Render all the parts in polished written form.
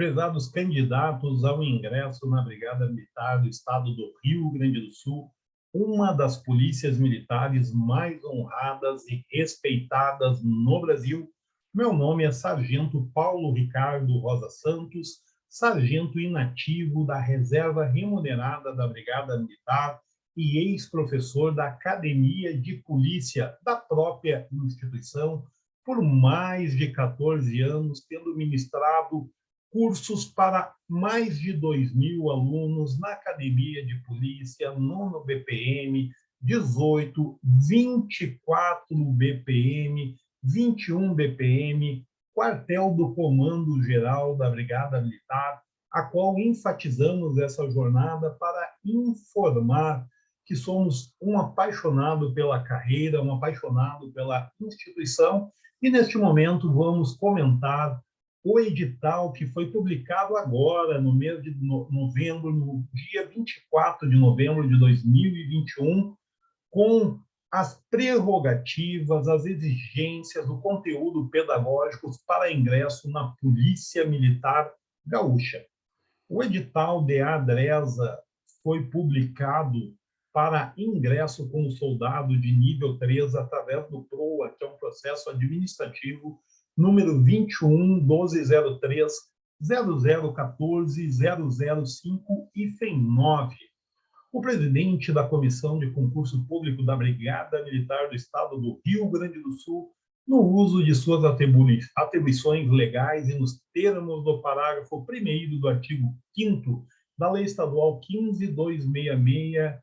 Prezados candidatos ao ingresso na Brigada Militar do Estado do Rio Grande do Sul, uma das polícias militares mais honradas e respeitadas no Brasil, meu nome é Sargento Paulo Ricardo Rosa Santos, sargento inativo da Reserva Remunerada da Brigada Militar e ex-professor da Academia de Polícia da própria instituição, por mais de 14 anos, tendo ministrado cursos para mais de 2.000 alunos na Academia de Polícia, 9º BPM, 18, 24 BPM, 21 BPM, quartel do Comando Geral da Brigada Militar, a qual enfatizamos essa jornada para informar que somos um apaixonado pela carreira, um apaixonado pela instituição, e neste momento vamos comentar o edital que foi publicado agora, no mês de novembro, no dia 24 de novembro de 2021, com as prerrogativas, as exigências, o conteúdo pedagógico para ingresso na Polícia Militar Gaúcha. O edital de Adresa foi publicado para ingresso como soldado de nível 3 através do PROA, que é um processo administrativo número 21-1203-0014-005-9. O presidente da Comissão de Concurso Público da Brigada Militar do Estado do Rio Grande do Sul, no uso de suas atribuições legais e nos termos do parágrafo 1º do artigo 5º da Lei Estadual 15.266,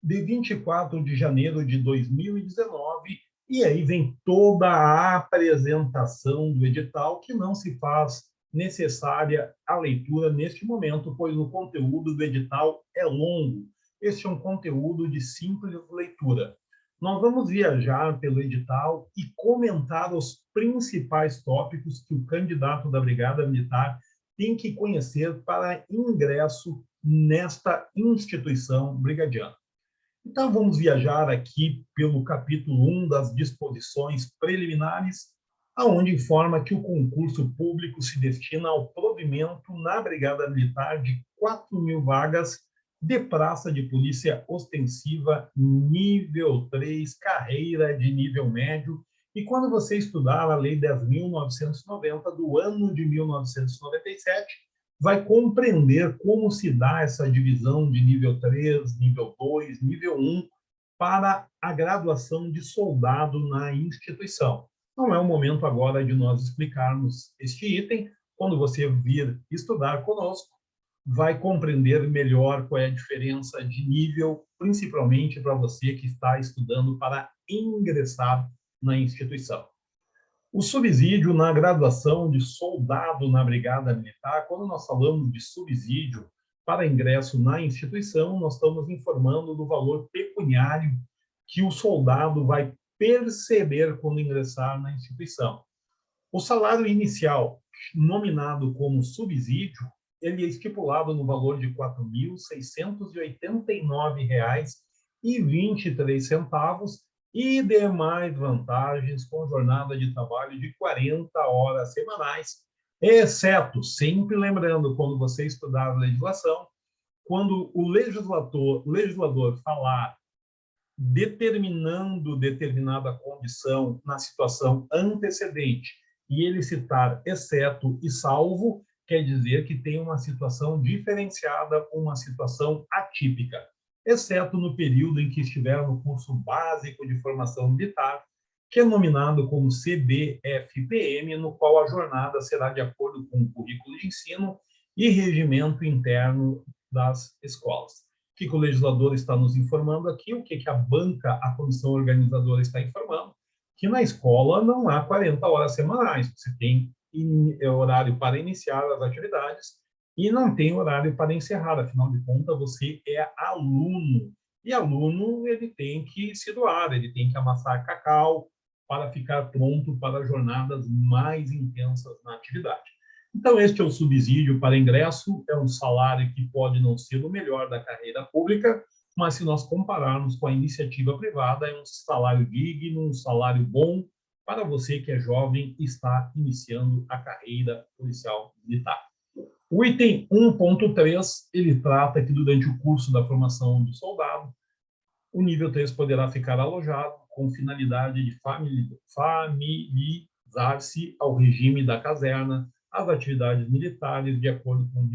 de 24 de janeiro de 2019, e aí vem toda a apresentação do edital, que não se faz necessária a leitura neste momento, pois o conteúdo do edital é longo. Este é um conteúdo de simples leitura. Nós vamos viajar pelo edital e comentar os principais tópicos que o candidato da Brigada Militar tem que conhecer para ingresso nesta instituição brigadiana. Então, vamos viajar aqui pelo capítulo 1 das disposições preliminares, aonde informa que o concurso público se destina ao provimento na Brigada Militar de 4.000 vagas de praça de polícia ostensiva nível 3, carreira de nível médio. E quando você estudar a Lei 10.990 do ano de 1997, vai compreender como se dá essa divisão de nível 3, nível 2, nível 1 para a graduação de soldado na instituição. Não é o momento agora de nós explicarmos este item. Quando você vir estudar conosco, vai compreender melhor qual é a diferença de nível, principalmente para você que está estudando para ingressar na instituição. O subsídio na graduação de soldado na Brigada Militar, quando nós falamos de subsídio para ingresso na instituição, nós estamos informando do valor pecuniário que o soldado vai perceber quando ingressar na instituição. O salário inicial, nominado como subsídio, ele é estipulado no valor de R$ 4.689,23 e demais vantagens com jornada de trabalho de 40 horas semanais, exceto, sempre lembrando, quando você estudar a legislação, quando o legislador falar determinando determinada condição na situação antecedente e ele citar exceto e salvo, quer dizer que tem uma situação diferenciada, uma situação atípica, exceto no período em que estiver no curso básico de formação militar, que é nominado como CBFPM, no qual a jornada será de acordo com o currículo de ensino e regimento interno das escolas. O que o legislador está nos informando aqui, o que a banca, a comissão organizadora está informando, que na escola não há 40 horas semanais, você tem horário para iniciar as atividades e não tem horário para encerrar, afinal de contas, você é aluno. E aluno, ele tem que se doar, ele tem que amassar cacau para ficar pronto para jornadas mais intensas na atividade. Então, este é o subsídio para ingresso, é um salário que pode não ser o melhor da carreira pública, mas se nós compararmos com a iniciativa privada, é um salário digno, um salário bom para você que é jovem e está iniciando a carreira policial militar. O item 1.3, ele trata que durante o curso da formação de soldado, o nível 3 poderá ficar alojado com finalidade de familiarizar-se ao regime da caserna, às atividades militares, de acordo com o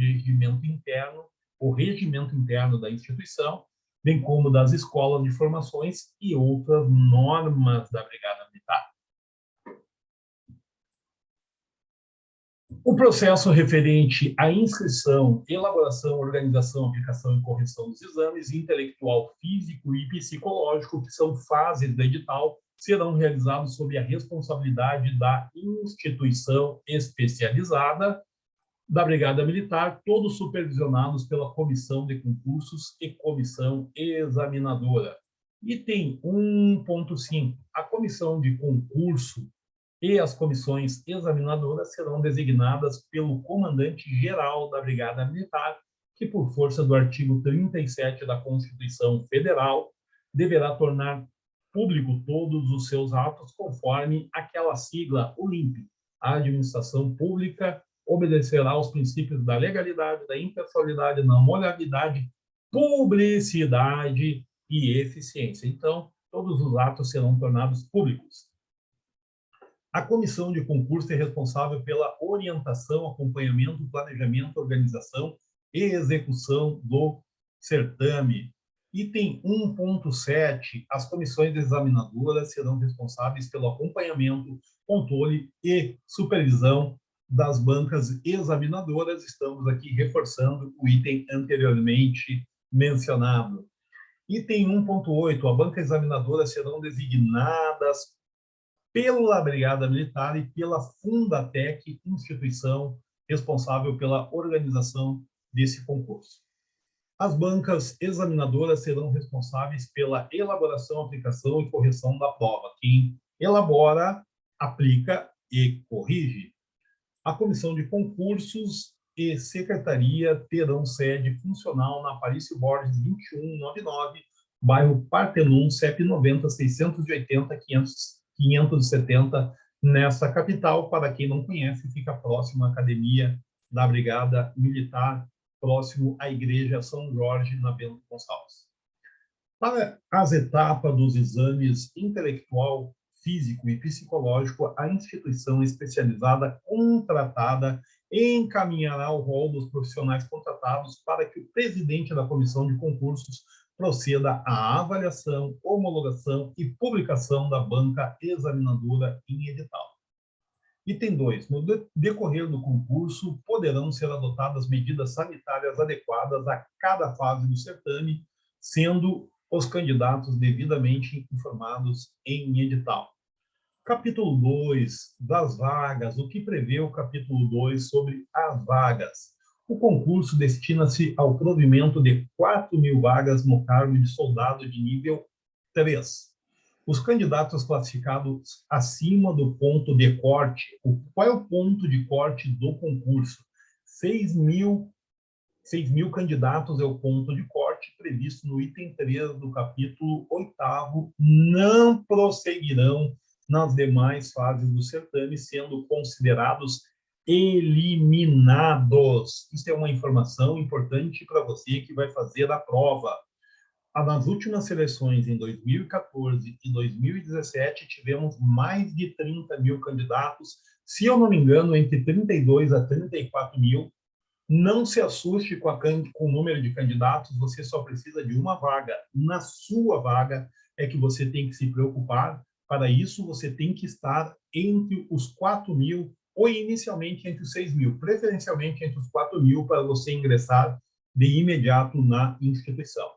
regimento interno da instituição, bem como das escolas de formações e outras normas da Brigada Militar. O processo referente à inscrição, elaboração, organização, aplicação e correção dos exames intelectual, físico e psicológico, que são fases do edital, serão realizados sob a responsabilidade da instituição especializada da Brigada Militar, todos supervisionados pela Comissão de Concursos e Comissão Examinadora. Item 1.5. A Comissão de Concurso e as comissões examinadoras serão designadas pelo comandante-geral da Brigada Militar, que, por força do artigo 37 da Constituição Federal, deverá tornar público todos os seus atos conforme aquela sigla OLIMP. A administração pública obedecerá aos princípios da legalidade, da impessoalidade, da moralidade, publicidade e eficiência. Então, todos os atos serão tornados públicos. A comissão de concurso é responsável pela orientação, acompanhamento, planejamento, organização e execução do certame. Item 1.7. As comissões examinadoras serão responsáveis pelo acompanhamento, controle e supervisão das bancas examinadoras. Estamos aqui reforçando o item anteriormente mencionado. Item 1.8. A banca examinadora serão designadas pela Brigada Militar e pela Fundatec, instituição responsável pela organização desse concurso. As bancas examinadoras serão responsáveis pela elaboração, aplicação e correção da prova. Quem elabora, aplica e corrige. A comissão de concursos e secretaria terão sede funcional na Aparício Borges 2199, bairro Partenon, CEP 90 680 570, nessa capital. Para quem não conhece, fica próximo à Academia da Brigada Militar, próximo à Igreja São Jorge, na Bento Gonçalves. Para as etapas dos exames intelectual, físico e psicológico, a instituição especializada contratada encaminhará o rol dos profissionais contratados para que o presidente da comissão de concursos proceda à avaliação, homologação e publicação da banca examinadora em edital. Item 2. No decorrer do concurso, poderão ser adotadas medidas sanitárias adequadas a cada fase do certame, sendo os candidatos devidamente informados em edital. Capítulo 2 das vagas. O que prevê o capítulo 2 sobre as vagas? O concurso destina-se ao provimento de 4.000 vagas no cargo de soldado de nível 3. Os candidatos classificados acima do ponto de corte. Qual é o ponto de corte do concurso? 6.000 candidatos é o ponto de corte previsto no item 3 do capítulo 8º, não prosseguirão nas demais fases do certame, sendo considerados eliminados. Isso é uma informação importante para você que vai fazer a prova. Nas últimas seleções, em 2014 e 2017, tivemos mais de 30.000 candidatos, se eu não me engano, entre 32 a 34.000. Não se assuste com o número de candidatos, você só precisa de uma vaga. Na sua vaga é que você tem que se preocupar. Para isso, você tem que estar entre os 4.000 ou inicialmente entre os 6.000, preferencialmente entre os 4.000 para você ingressar de imediato na instituição.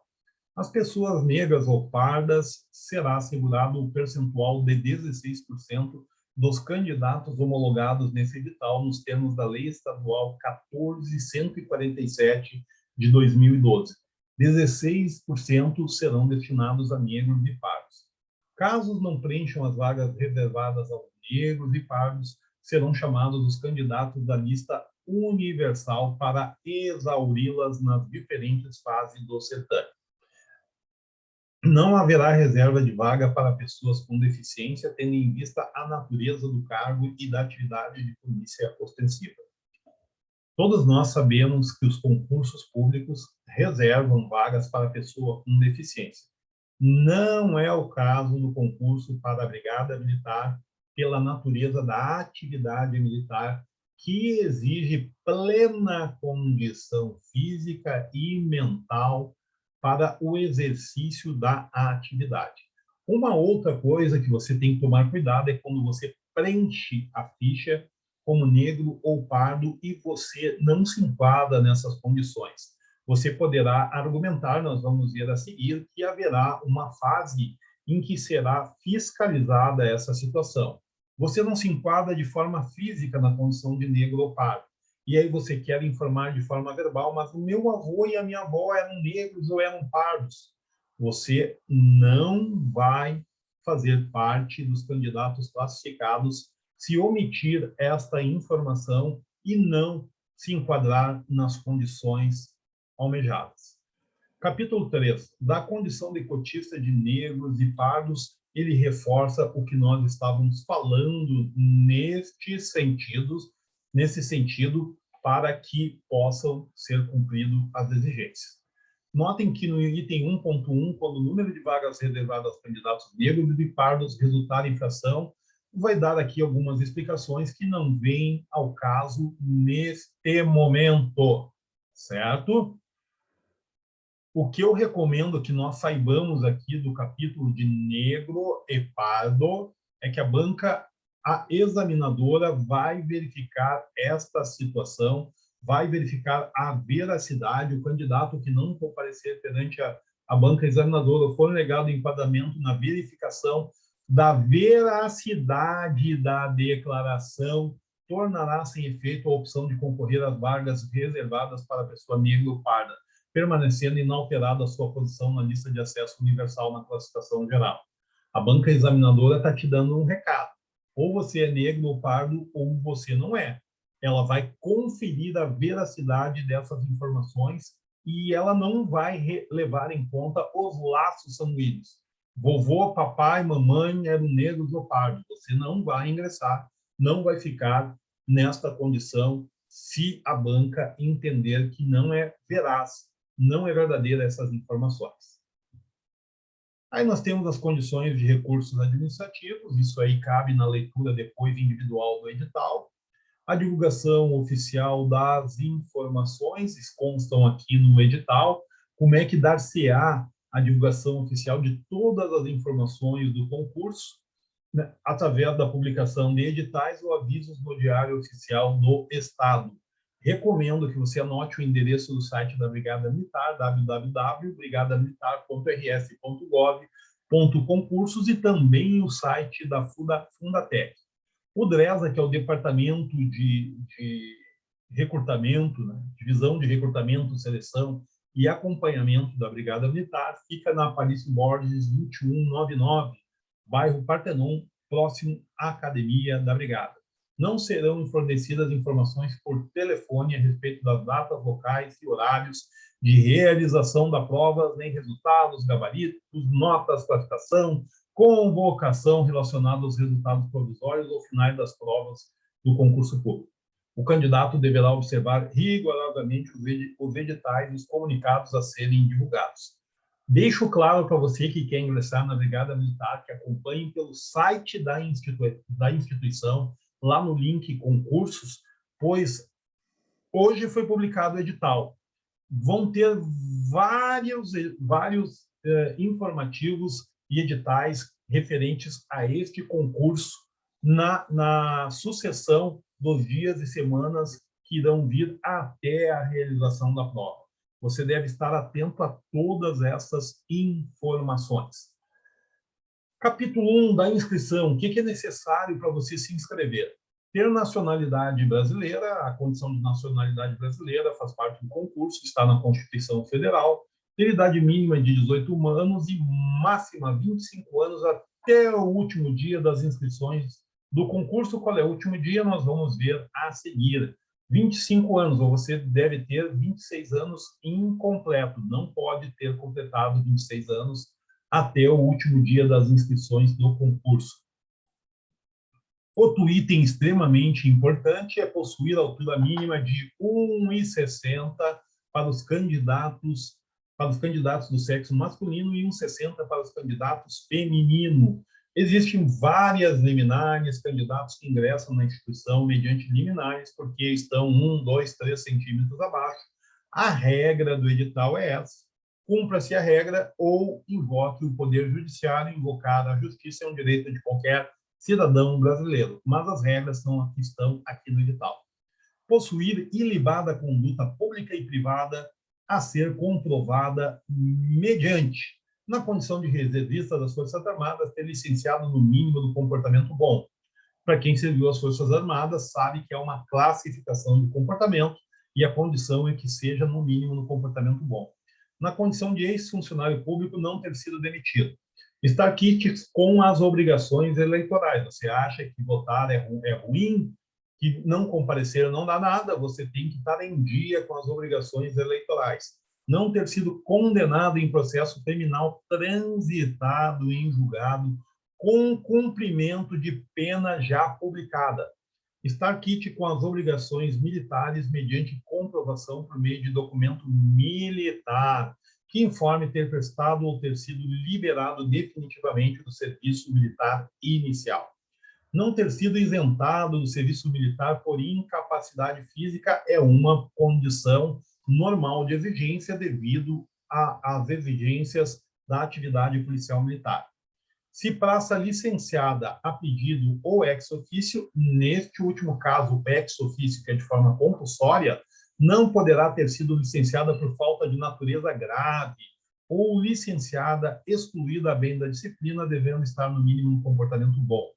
As pessoas negras ou pardas será assegurado o percentual de 16% dos candidatos homologados nesse edital nos termos da Lei Estadual 14.147 de 2012. 16% serão destinados a negros e pardos. Caso não preencham as vagas reservadas aos negros e pardos, serão chamados os candidatos da lista universal para exauri-las nas diferentes fases do certame. Não haverá reserva de vaga para pessoas com deficiência, tendo em vista a natureza do cargo e da atividade de polícia ostensiva. Todos nós sabemos que os concursos públicos reservam vagas para pessoa com deficiência. Não é o caso do concurso para a Brigada Militar, pela natureza da atividade militar, que exige plena condição física e mental para o exercício da atividade. Uma outra coisa que você tem que tomar cuidado é quando você preenche a ficha como negro ou pardo e você não se enquadra nessas condições. Você poderá argumentar, nós vamos ver a seguir, que haverá uma fase em que será fiscalizada essa situação. Você não se enquadra de forma física na condição de negro ou pardo. E aí você quer informar de forma verbal, mas o meu avô e a minha avó eram negros ou eram pardos. Você não vai fazer parte dos candidatos classificados se omitir esta informação e não se enquadrar nas condições almejadas. Capítulo 3. Da condição de cotista de negros e pardos, ele reforça o que nós estávamos falando nesse sentido, para que possam ser cumpridas as exigências. Notem que no item 1.1, quando o número de vagas reservadas aos candidatos negros e pardos resultar em infração, vai dar aqui algumas explicações que não vêm ao caso neste momento, certo? O que eu recomendo que nós saibamos aqui do capítulo de negro e pardo é que a banca, a examinadora, vai verificar esta situação, vai verificar a veracidade, o candidato que não comparecer perante a banca examinadora for negado enquadramento na verificação da veracidade da declaração, tornará sem efeito a opção de concorrer às vagas reservadas para a pessoa negra ou parda, permanecendo inalterada a sua posição na lista de acesso universal na classificação geral. A banca examinadora está te dando um recado. Ou você é negro ou pardo, ou você não é. Ela vai conferir a veracidade dessas informações e ela não vai levar em conta os laços sanguíneos. Vovô, papai, mamãe eram negros ou pardos. Você não vai ingressar, não vai ficar nesta condição se a banca entender que não é veraz, não é verdadeira essas informações. Aí nós temos as condições de recursos administrativos, isso aí cabe na leitura depois individual do edital. A divulgação oficial das informações constam aqui no edital. Como é que dar-se-á a divulgação oficial de todas as informações do concurso, né, através da publicação de editais ou avisos no Diário Oficial do Estado. Recomendo que você anote o endereço do site da Brigada Militar, www.brigadamilitar.rs.gov.concursos, e também o site da Fundatec. O DRESA, que é o Departamento de Recrutamento, né, Divisão de Recrutamento, Seleção e Acompanhamento da Brigada Militar, fica na Aparício Borges 2199, bairro Partenon, próximo à Academia da Brigada. Não serão fornecidas informações por telefone a respeito das datas, locais e horários de realização da prova, nem resultados, gabaritos, notas, classificação, convocação relacionada aos resultados provisórios ou finais das provas do concurso público. O candidato deverá observar rigorosamente os editais e os comunicados a serem divulgados. Deixo claro para você que quer ingressar na Brigada Militar, que acompanhe pelo site da instituição, lá no link concursos, pois hoje foi publicado o edital. Vão ter vários informativos e editais referentes a este concurso na sucessão dos dias e semanas que irão vir até a realização da prova. Você deve estar atento a todas essas informações. Capítulo 1 da inscrição. O que é necessário para você se inscrever? Ter nacionalidade brasileira. A condição de nacionalidade brasileira faz parte do concurso, está na Constituição Federal. Ter idade mínima de 18 anos e máxima 25 anos até o último dia das inscrições do concurso. Qual é o último dia? Nós vamos ver a seguir. 25 anos, ou você deve ter 26 anos incompleto. Não pode ter completado 26 anos até o último dia das inscrições do concurso. Outro item extremamente importante é possuir a altura mínima de 1,60 para os candidatos do sexo masculino e 1,60 para os candidatos feminino. Existem várias liminares, candidatos que ingressam na instituição mediante liminares porque estão 1, 2, 3 centímetros abaixo. A regra do edital é essa. Cumpra-se a regra ou invoque o Poder Judiciário. Invocar a justiça é um direito de qualquer cidadão brasileiro, mas as regras estão aqui no edital. Possuir ilibada conduta pública e privada a ser comprovada mediante, na condição de reservista das Forças Armadas, ter licenciado no mínimo do comportamento bom. Para quem serviu as Forças Armadas, sabe que é uma classificação de comportamento e a condição é que seja no mínimo no comportamento bom. Na condição de ex-funcionário público não ter sido demitido. Estar quites com as obrigações eleitorais. Você acha que votar é ruim, que não comparecer não dá nada, você tem que estar em dia com as obrigações eleitorais. Não ter sido condenado em processo criminal transitado em julgado com cumprimento de pena já publicada. Estar quite com as obrigações militares mediante comprovação por meio de documento militar que informe ter prestado ou ter sido liberado definitivamente do serviço militar inicial. Não ter sido isentado do serviço militar por incapacidade física é uma condição normal de exigência devido às exigências da atividade policial militar. Se praça licenciada a pedido ou ex officio, neste último caso, ex officio, que é de forma compulsória, não poderá ter sido licenciada por falta de natureza grave ou licenciada excluída a bem da disciplina, devendo estar no mínimo um comportamento bom.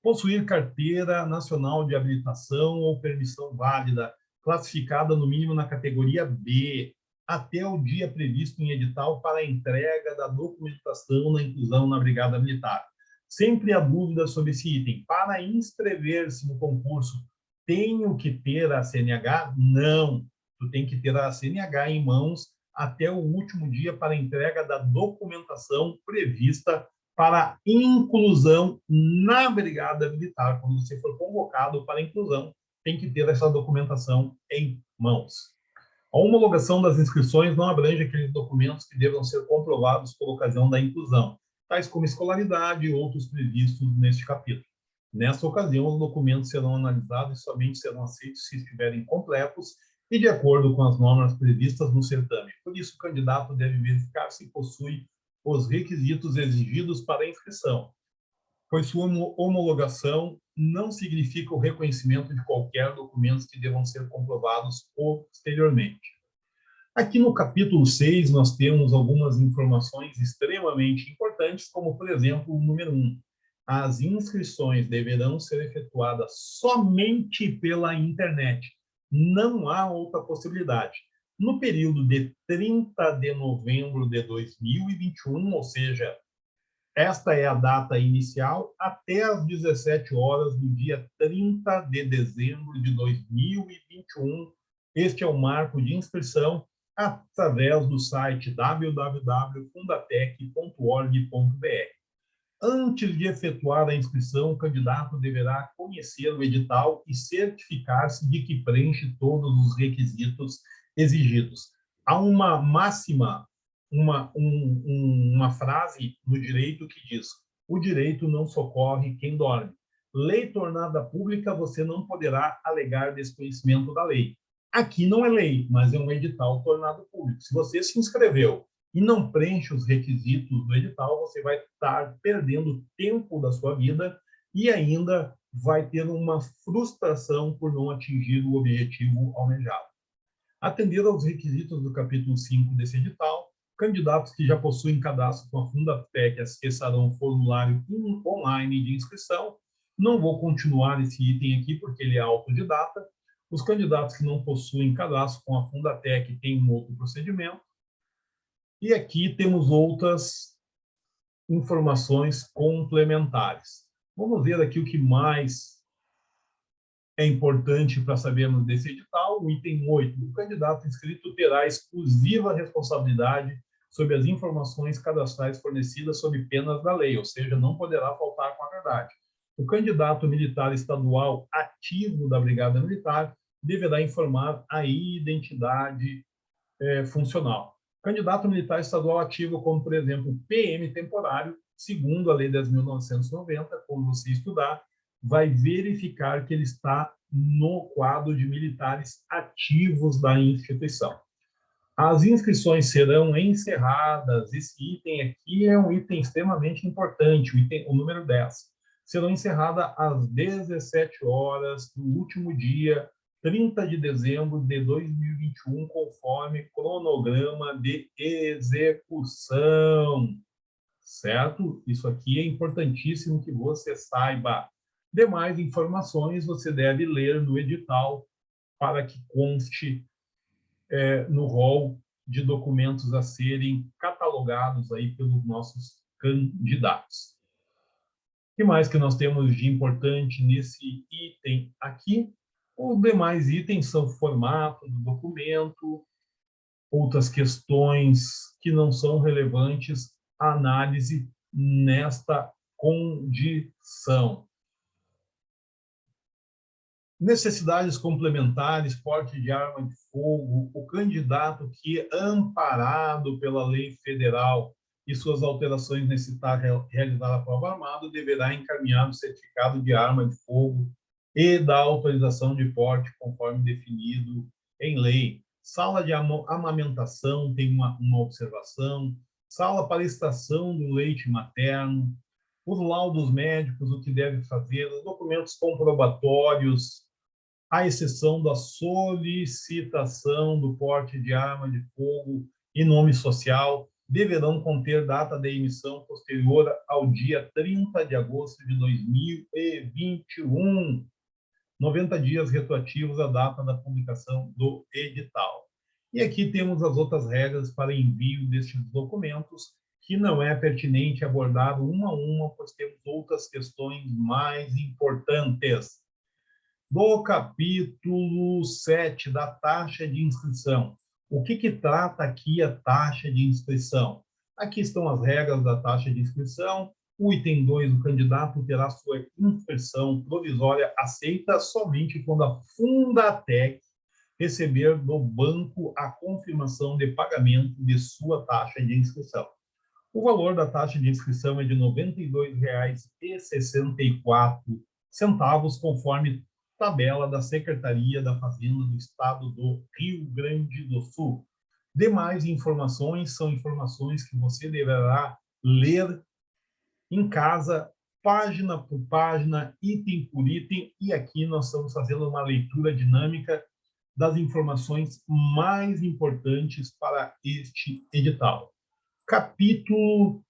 Possuir carteira nacional de habilitação ou permissão válida, classificada no mínimo na categoria B, até o dia previsto em edital para a entrega da documentação na inclusão na Brigada Militar. Sempre há dúvidas sobre esse item. Para inscrever-se no concurso, tenho que ter a CNH? Não. Tu tem que ter a CNH em mãos até o último dia para a entrega da documentação prevista para inclusão na Brigada Militar. Quando você for convocado para inclusão, tem que ter essa documentação em mãos. A homologação das inscrições não abrange aqueles documentos que devam ser comprovados por ocasião da inclusão, tais como escolaridade e outros previstos neste capítulo. Nesta ocasião, os documentos serão analisados e somente serão aceitos se estiverem completos e de acordo com as normas previstas no certame. Por isso, o candidato deve verificar se possui os requisitos exigidos para a inscrição, pois sua homologação não significa o reconhecimento de qualquer documento que devam ser comprovados posteriormente. Aqui no capítulo 6, nós temos algumas informações extremamente importantes, como, por exemplo, o número 1. As inscrições deverão ser efetuadas somente pela internet. Não há outra possibilidade. No período de 30 de novembro de 2021, ou seja, esta é a data inicial, até às 17 horas do dia 30 de dezembro de 2021. Este é o marco de inscrição através do site www.fundatec.org.br. Antes de efetuar a inscrição, o candidato deverá conhecer o edital e certificar-se de que preenche todos os requisitos exigidos. Há uma máxima, uma frase no direito que diz: o direito não socorre quem dorme. Lei tornada pública, você não poderá alegar desconhecimento da lei. Aqui não é lei, mas é um edital tornado público. Se você se inscreveu e não preenche os requisitos do edital, você vai estar perdendo tempo da sua vida e ainda vai ter uma frustração por não atingir o objetivo almejado. Atender aos requisitos do capítulo 5 desse edital, candidatos que já possuem cadastro com a Fundatec acessarão o formulário online de inscrição. Não vou continuar esse item aqui porque ele é autodidata. Os candidatos que não possuem cadastro com a Fundatec têm um outro procedimento. E aqui temos outras informações complementares. Vamos ver aqui o que mais é importante para sabermos desse edital. O item 8. O candidato inscrito terá exclusiva responsabilidade sobre as informações cadastrais fornecidas sob penas da lei, ou seja, não poderá faltar com a verdade. O candidato militar estadual ativo da Brigada Militar deverá informar a identidade funcional. Candidato militar estadual ativo, como, por exemplo, PM temporário, segundo a Lei 10.990, quando você estudar, vai verificar que ele está no quadro de militares ativos da instituição. As inscrições serão encerradas. Esse item aqui é um item extremamente importante, o número 10. Serão encerradas às 17 horas do último dia, 30 de dezembro de 2021, conforme cronograma de execução. Certo? Isso aqui é importantíssimo que você saiba. Demais informações você deve ler no edital para que conste no rol de documentos a serem catalogados aí pelos nossos candidatos. O que mais que nós temos de importante nesse item aqui? Os demais itens são formato do documento, outras questões que não são relevantes à análise nesta condição. Necessidades complementares, porte de arma de fogo, o candidato que é amparado pela lei federal e suas alterações necessitar realizar a prova armada, deverá encaminhar o certificado de arma de fogo e da autorização de porte, conforme definido em lei. Sala de amamentação tem uma observação, sala para extração do leite materno, os laudos médicos, o que deve fazer, os documentos comprobatórios, à exceção da solicitação do porte de arma de fogo e nome social, deverão conter data de emissão posterior ao dia 30 de agosto de 2021, 90 dias retroativos à data da publicação do edital. E aqui temos as outras regras para envio destes documentos, que não é pertinente abordar uma a uma, pois temos outras questões mais importantes. Do capítulo 7 da taxa de inscrição. O que trata aqui a taxa de inscrição? Aqui estão as regras da taxa de inscrição. O item 2, o candidato terá sua inscrição provisória aceita somente quando a Fundatec receber do banco a confirmação de pagamento de sua taxa de inscrição. O valor da taxa de inscrição é de R$ 92,64, conforme tabela da Secretaria da Fazenda do Estado do Rio Grande do Sul. Demais informações são informações que você deverá ler em casa, página por página, item por item, e aqui nós estamos fazendo uma leitura dinâmica das informações mais importantes para este edital. Capítulo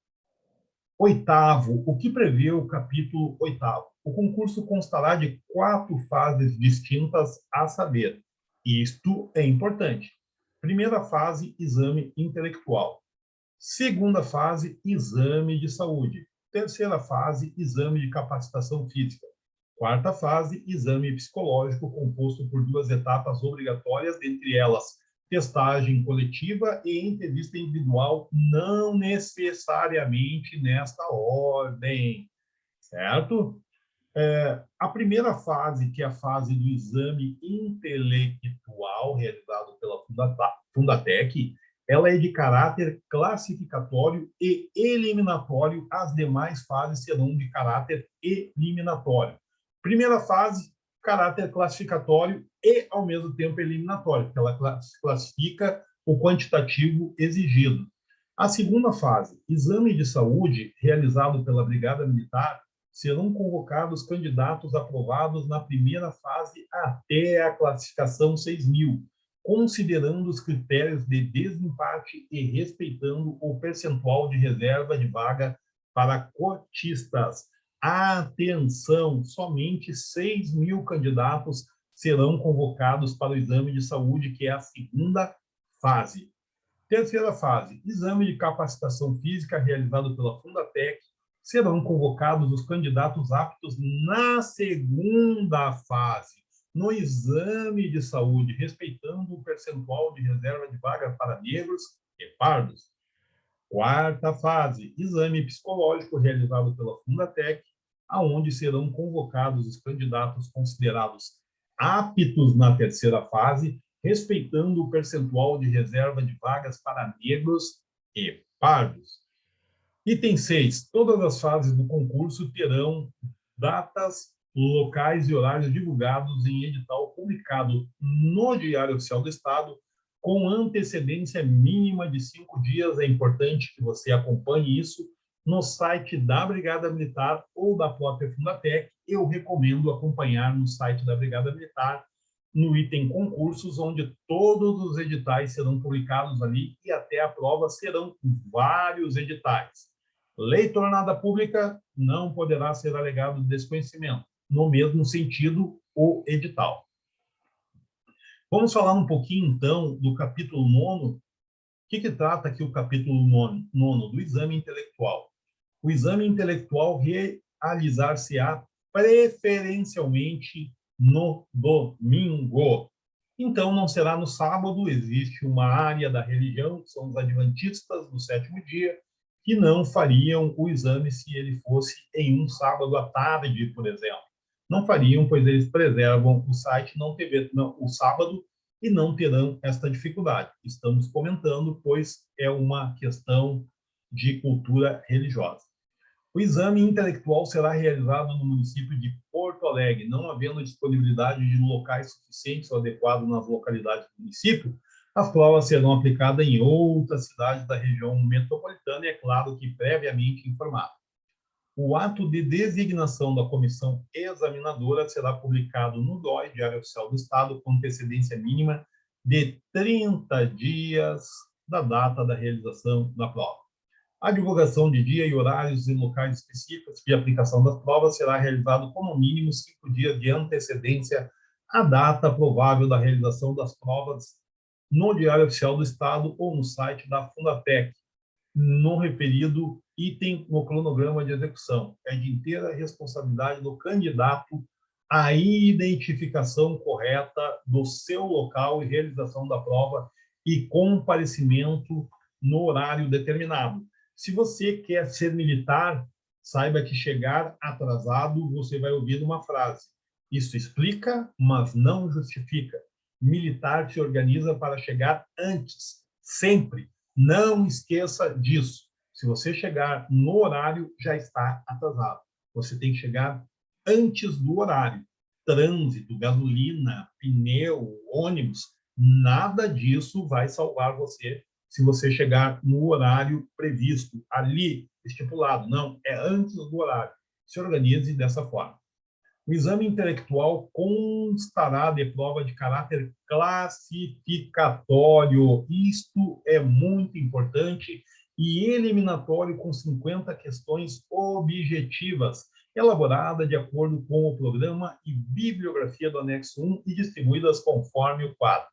8º, o que prevê o capítulo 8º? O concurso constará de 4 fases distintas, a saber, isto é importante. Primeira fase, exame intelectual. Segunda fase, exame de saúde. Terceira fase, exame de capacitação física. Quarta fase, exame psicológico, composto por 2 etapas obrigatórias, dentre elas testagem coletiva e entrevista individual, não necessariamente nesta ordem, certo? A primeira fase, que é a fase do exame intelectual, realizado pela Fundatec, ela é de caráter classificatório e eliminatório. As demais fases serão de caráter eliminatório. Primeira fase, caráter classificatório e, ao mesmo tempo, eliminatório, porque ela classifica o quantitativo exigido. A segunda fase, exame de saúde, realizado pela Brigada Militar, serão convocados candidatos aprovados na primeira fase até a classificação 6.000, considerando os critérios de desempate e respeitando o percentual de reserva de vaga para cotistas. Atenção, somente 6.000 candidatos serão convocados para o exame de saúde, que é a segunda fase. Terceira fase, exame de capacitação física realizado pela Fundatec. Serão convocados os candidatos aptos na segunda fase, no exame de saúde, respeitando o percentual de reserva de vaga para negros e pardos. Quarta fase, exame psicológico realizado pela Fundatec. aonde serão convocados os candidatos considerados aptos na terceira fase, respeitando o percentual de reserva de vagas para negros e pardos. Item 6. Todas as fases do concurso terão datas, locais e horários divulgados em edital publicado no Diário Oficial do Estado, com antecedência mínima de 5 dias. É importante que você acompanhe isso no site da Brigada Militar ou da própria Fundatec. Eu recomendo acompanhar no site da Brigada Militar, no item concursos, onde todos os editais serão publicados ali e até a prova serão vários editais. Lei tornada pública não poderá ser alegado desconhecimento. No mesmo sentido, o edital. Vamos falar um pouquinho, então, do capítulo 9. O que trata aqui o capítulo 9? Do exame intelectual. O exame intelectual realizar-se-á preferencialmente no domingo. Então, não será no sábado. Existe uma área da religião, que são os adventistas do sétimo dia, que não fariam o exame se ele fosse em um sábado à tarde, por exemplo. Não fariam, pois eles preservam o site o sábado e não terão esta dificuldade. Estamos comentando, pois é uma questão de cultura religiosa. O exame intelectual será realizado no município de Porto Alegre, não havendo disponibilidade de locais suficientes ou adequados nas localidades do município. As provas serão aplicadas em outras cidades da região metropolitana e é claro que previamente informado. O ato de designação da comissão examinadora será publicado no DOI, Diário Oficial do Estado, com antecedência mínima de 30 dias da data da realização da prova. A divulgação de dia e horários e locais específicos de aplicação das provas será realizado com no mínimo 5 dias de antecedência à data provável da realização das provas no Diário Oficial do Estado ou no site da Fundatec, no referido item no cronograma de execução. É de inteira responsabilidade do candidato a identificação correta do seu local e realização da prova e comparecimento no horário determinado. Se você quer ser militar, saiba que chegar atrasado, você vai ouvir uma frase: isso explica, mas não justifica. Militar se organiza para chegar antes, sempre. Não esqueça disso. Se você chegar no horário, já está atrasado. Você tem que chegar antes do horário. Trânsito, gasolina, pneu, ônibus, nada disso vai salvar você se você chegar no horário previsto, ali, estipulado. Não, é antes do horário. Se organize dessa forma. O exame intelectual constará de prova de caráter classificatório. Isto é muito importante e eliminatório, com 50 questões objetivas, elaborada de acordo com o programa e bibliografia do anexo 1 e distribuídas conforme o quadro.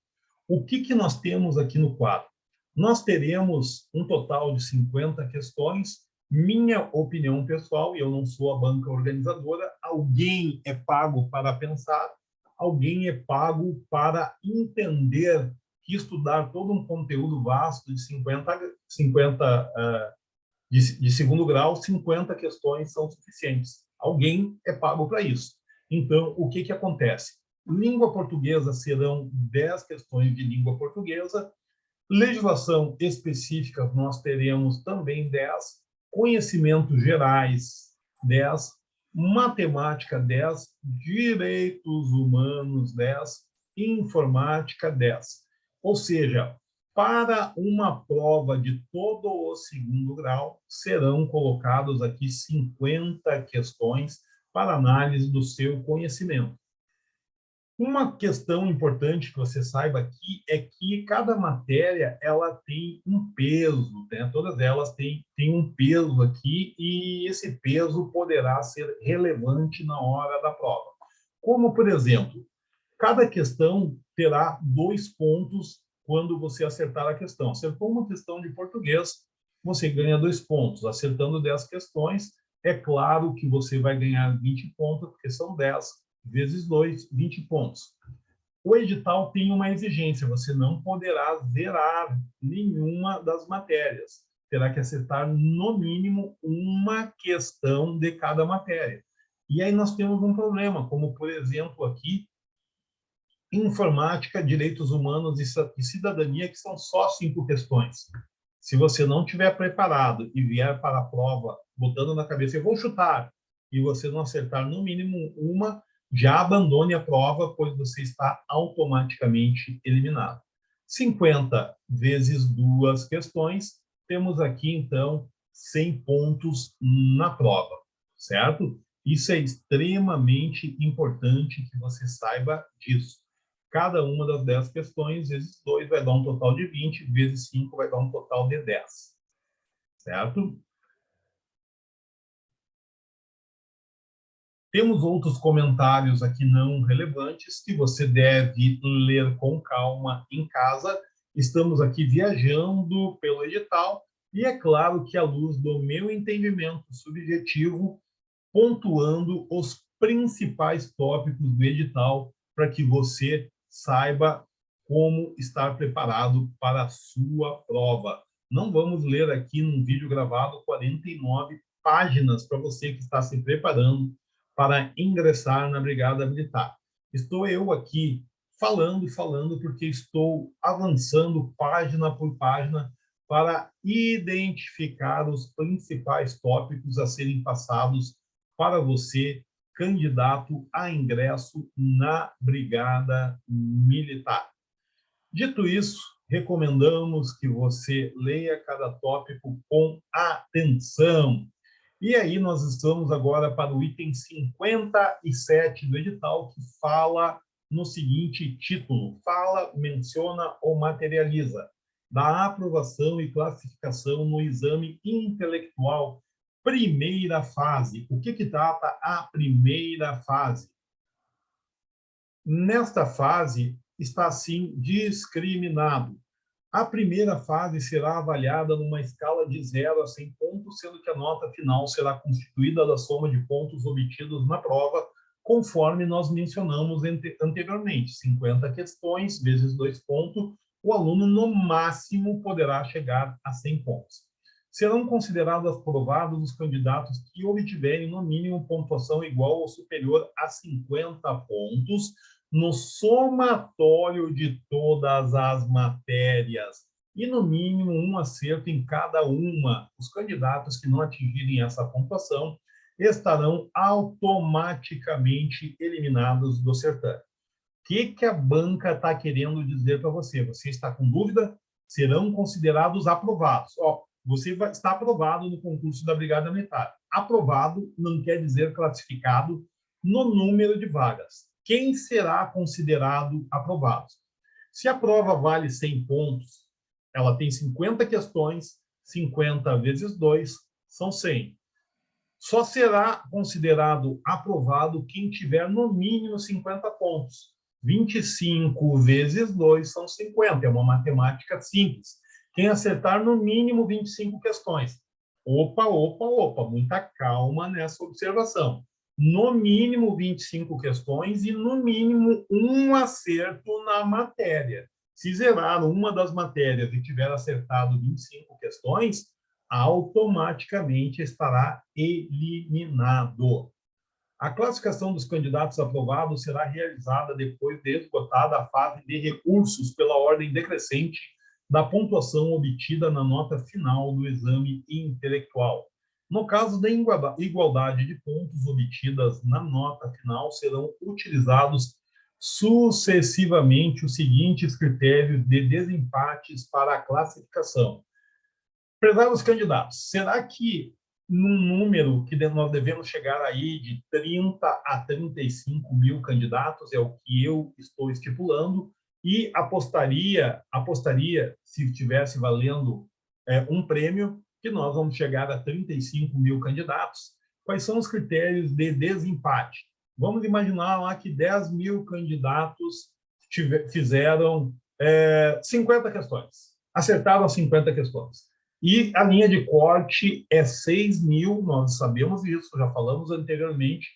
O que nós temos aqui no quadro? Nós teremos um total de 50 questões. Minha opinião pessoal, e eu não sou a banca organizadora, alguém é pago para pensar, alguém é pago para entender que estudar todo um conteúdo vasto de 50 de segundo grau, 50 questões são suficientes. Alguém é pago para isso. Então, o que acontece? Língua portuguesa serão 10 questões de língua portuguesa. Legislação específica, nós teremos também 10. Conhecimentos gerais, 10. Matemática, 10. Direitos humanos, 10. Informática, 10. Ou seja, para uma prova de todo o segundo grau, serão colocados aqui 50 questões para análise do seu conhecimento. Uma questão importante que você saiba aqui é que cada matéria ela tem um peso, né? Todas elas têm um peso aqui e esse peso poderá ser relevante na hora da prova. Como, por exemplo, cada questão terá 2 pontos quando você acertar a questão. Acertou uma questão de português, você ganha 2 pontos. Acertando 10 questões, é claro que você vai ganhar 20 pontos, porque são 10 vezes 2, 20 pontos. O edital tem uma exigência, você não poderá zerar nenhuma das matérias. Terá que acertar, no mínimo, uma questão de cada matéria. E aí nós temos um problema, como, por exemplo, aqui, informática, direitos humanos e cidadania, que são só 5 questões. Se você não estiver preparado e vier para a prova botando na cabeça, eu vou chutar, e você não acertar no mínimo uma, já abandone a prova, pois você está automaticamente eliminado. 50 vezes 2 questões, temos aqui, então, 100 pontos na prova, certo? Isso é extremamente importante que você saiba disso. Cada uma das 10 questões, vezes 2, vai dar um total de 20, vezes 5 vai dar um total de 10. Certo? Temos outros comentários aqui não relevantes que você deve ler com calma em casa. Estamos aqui viajando pelo edital e é claro que à luz do meu entendimento subjetivo, pontuando os principais tópicos do edital para que você saiba como estar preparado para a sua prova. Não vamos ler aqui num vídeo gravado 49 páginas para você que está se preparando para ingressar na Brigada Militar. Estou eu aqui falando porque estou avançando página por página para identificar os principais tópicos a serem passados para você, candidato a ingresso na Brigada Militar. Dito isso, recomendamos que você leia cada tópico com atenção. E aí nós estamos agora para o item 57 do edital, que fala no seguinte título: fala, menciona ou materializa da aprovação e classificação no exame intelectual, primeira fase. O que trata a primeira fase? Nesta fase, está assim discriminado. A primeira fase será avaliada numa escala de 0 a 100 pontos, sendo que a nota final será constituída da soma de pontos obtidos na prova, conforme nós mencionamos anteriormente. 50 questões vezes 2 pontos, o aluno no máximo poderá chegar a 100 pontos. Serão considerados aprovados os candidatos que obtiverem no mínimo pontuação igual ou superior a 50 pontos no somatório de todas as matérias e no mínimo um acerto em cada uma. Os candidatos que não atingirem essa pontuação estarão automaticamente eliminados do certame. O que a banca está querendo dizer para você? Você está com dúvida? Serão considerados aprovados. Você está aprovado no concurso da Brigada Militar. Aprovado não quer dizer classificado no número de vagas. Quem será considerado aprovado? Se a prova vale 100 pontos, ela tem 50 questões, 50 vezes 2 são 100. Só será considerado aprovado quem tiver no mínimo 50 pontos. 25 vezes 2 são 50, é uma matemática simples. Quem acertar no mínimo 25 questões. Opa, muita calma nessa observação. No mínimo 25 questões e no mínimo um acerto na matéria. Se zerar uma das matérias e tiver acertado 25 questões, automaticamente estará eliminado. A classificação dos candidatos aprovados será realizada depois de esgotada a fase de recursos pela ordem decrescente da pontuação obtida na nota final do exame intelectual. No caso da igualdade de pontos obtidas na nota final, serão utilizados sucessivamente os seguintes critérios de desempates para a classificação. Prezados candidatos, será que num número que nós devemos chegar aí de 30 a 35 mil candidatos, é o que eu estou estipulando, e apostaria se estivesse valendo um prêmio, que nós vamos chegar a 35 mil candidatos. Quais são os critérios de desempate? Vamos imaginar lá que 10 mil candidatos fizeram 50 questões, acertaram as 50 questões. E a linha de corte é 6 mil, nós sabemos isso, já falamos anteriormente,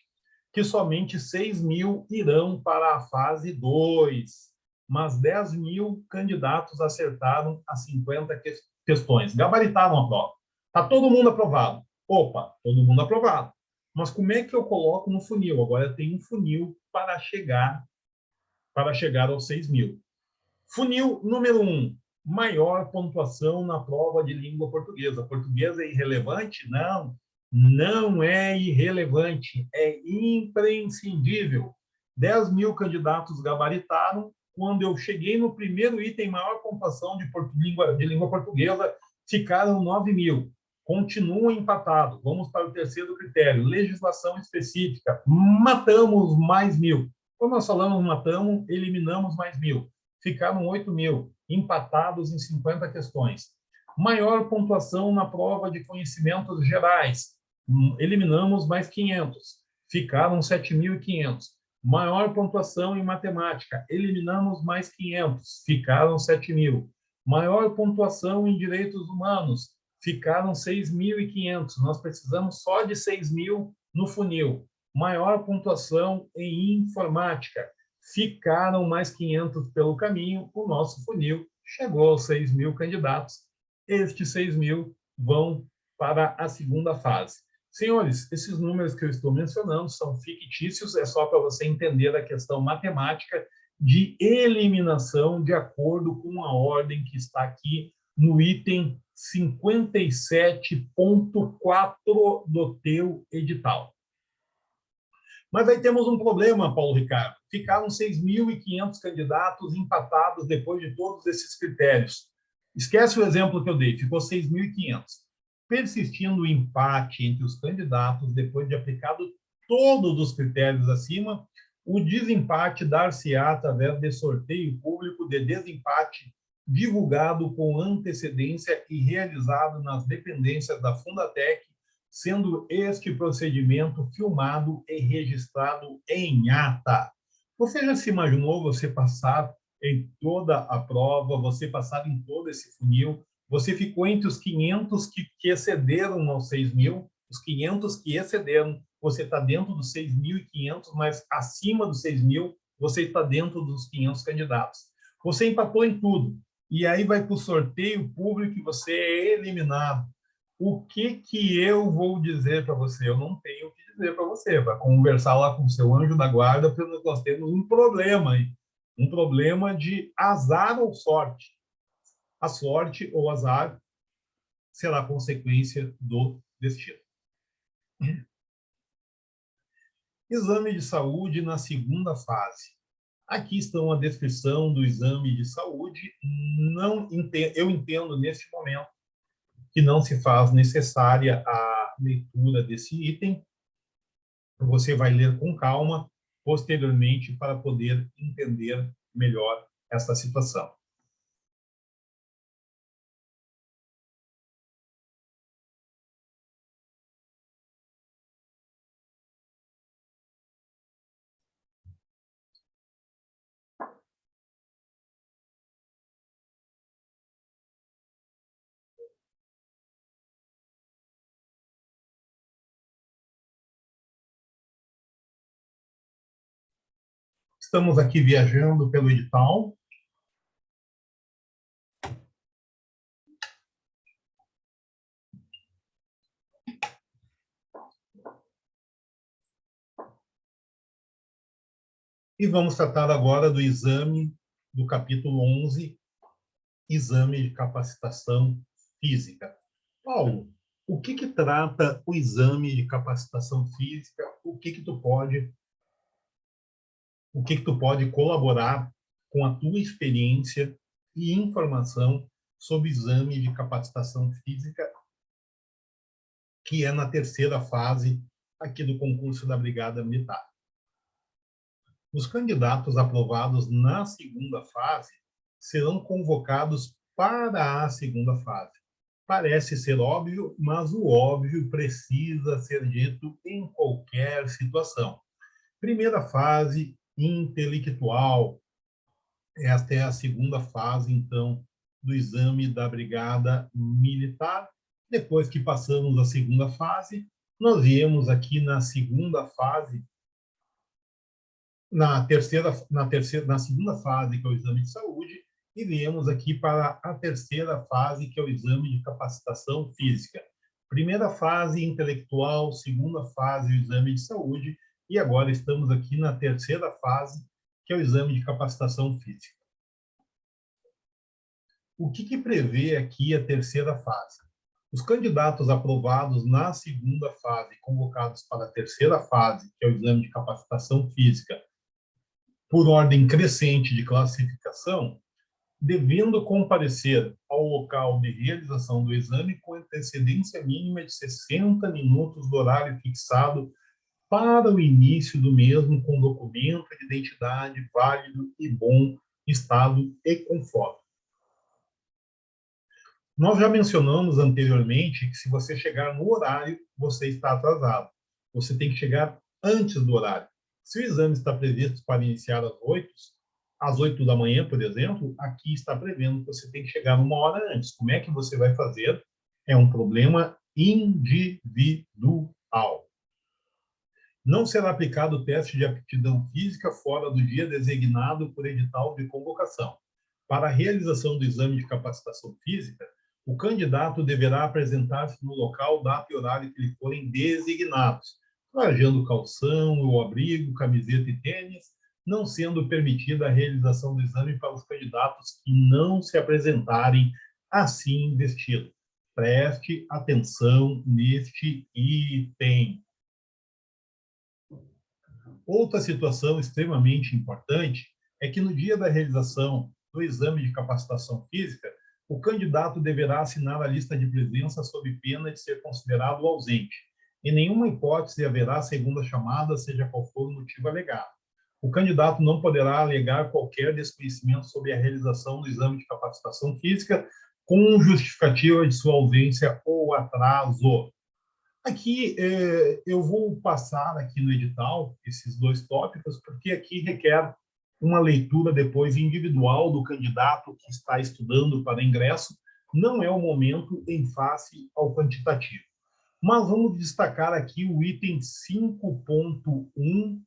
que somente 6 mil irão para a fase 2, mas 10 mil candidatos acertaram as 50 questões, gabaritaram a prova. Está todo mundo aprovado. Opa, todo mundo aprovado. Mas como é que eu coloco no funil? Agora tem um funil para chegar aos 6.000. Funil número 1, maior pontuação na prova de língua portuguesa. Português é irrelevante? Não, não é irrelevante, é imprescindível. 10.000 candidatos gabaritaram. Quando eu cheguei no primeiro item, maior pontuação de língua portuguesa, ficaram 9.000. Continuam empatados. Vamos para o terceiro critério, legislação específica. Matamos mais 1.000. Quando nós falamos matamos, eliminamos mais 1.000. Ficaram 8.000, empatados em 50 questões. Maior pontuação na prova de conhecimentos gerais. Eliminamos mais 500. Ficaram 7.500. Maior pontuação em matemática. Eliminamos mais 500. Ficaram 7.000. Maior pontuação em direitos humanos. Ficaram 6.500. Nós precisamos só de 6.000 no funil. Maior pontuação em informática. Ficaram mais 500 pelo caminho. O nosso funil chegou aos 6.000 candidatos. Estes 6.000 vão para a segunda fase. Senhores, esses números que eu estou mencionando são fictícios, é só para você entender a questão matemática de eliminação de acordo com a ordem que está aqui no item 57.4 do teu edital. Mas aí temos um problema, Paulo Ricardo. Ficaram 6.500 candidatos empatados depois de todos esses critérios. Esquece o exemplo que eu dei, ficou 6.500. Persistindo o empate entre os candidatos, depois de aplicado todos os critérios acima, o desempate dar-se-á através de sorteio público de desempate divulgado com antecedência e realizado nas dependências da Fundatec, sendo este procedimento filmado e registrado em ata. Você já se imaginou você passar em toda a prova, você passar em todo esse funil, você ficou entre os 500 que excederam aos 6.000, os 500 que excederam, você está dentro dos 6.500, mas acima dos 6.000, você está dentro dos 500 candidatos. Você empatou em tudo, e aí vai para o sorteio público e você é eliminado. O que eu vou dizer para você? Eu não tenho o que dizer para você. Vai conversar lá com o seu anjo da guarda, porque nós temos um problema aí. Um problema de azar ou sorte. A sorte ou azar será consequência do destino. Exame de saúde na segunda fase. Aqui estão a descrição do exame de saúde. Eu entendo neste momento que não se faz necessária a leitura desse item. Você vai ler com calma posteriormente para poder entender melhor essa situação. Estamos aqui viajando pelo edital. E vamos tratar agora do exame do capítulo 11, exame de capacitação física. Paulo, o que trata o exame de capacitação física? O que tu pode colaborar com a tua experiência e informação sobre o exame de capacitação física, que é na terceira fase aqui do concurso da Brigada Militar? Os candidatos aprovados na segunda fase serão convocados para a segunda fase. Parece ser óbvio, mas o óbvio precisa ser dito em qualquer situação. Primeira fase, intelectual. Esta é a segunda fase, então, do exame da Brigada Militar. Depois que passamos a segunda fase, nós viemos aqui na segunda fase, na segunda fase, que é o exame de saúde, e viemos aqui para a terceira fase, que é o exame de capacitação física. Primeira fase, intelectual, segunda fase, o exame de saúde, e agora estamos aqui na terceira fase, que é o exame de capacitação física. O que prevê aqui a terceira fase? Os candidatos aprovados na segunda fase, convocados para a terceira fase, que é o exame de capacitação física, por ordem crescente de classificação, devendo comparecer ao local de realização do exame com antecedência mínima de 60 minutos do horário fixado para o início do mesmo, com documento de identidade válido e bom estado e com foto. Nós já mencionamos anteriormente que se você chegar no horário, você está atrasado. Você tem que chegar antes do horário. Se o exame está previsto para iniciar às 8 da manhã, por exemplo, aqui está prevendo que você tem que chegar uma hora antes. Como é que você vai fazer? É um problema individual. Não será aplicado o teste de aptidão física fora do dia designado por edital de convocação. Para a realização do exame de capacitação física, o candidato deverá apresentar-se no local, data e horário que lhe forem designados, trajando calção ou abrigo, camiseta e tênis, não sendo permitida a realização do exame para os candidatos que não se apresentarem assim vestidos. Preste atenção neste item. Outra situação extremamente importante é que no dia da realização do exame de capacitação física, o candidato deverá assinar a lista de presença sob pena de ser considerado ausente. Em nenhuma hipótese haverá segunda chamada, seja qual for o motivo alegado. O candidato não poderá alegar qualquer desconhecimento sobre a realização do exame de capacitação física com justificativa de sua ausência ou atraso. Aqui eu vou passar aqui no edital esses dois tópicos, porque aqui requer uma leitura depois individual do candidato que está estudando para ingresso. Não é o momento em face ao quantitativo. Mas vamos destacar aqui o item 5.1,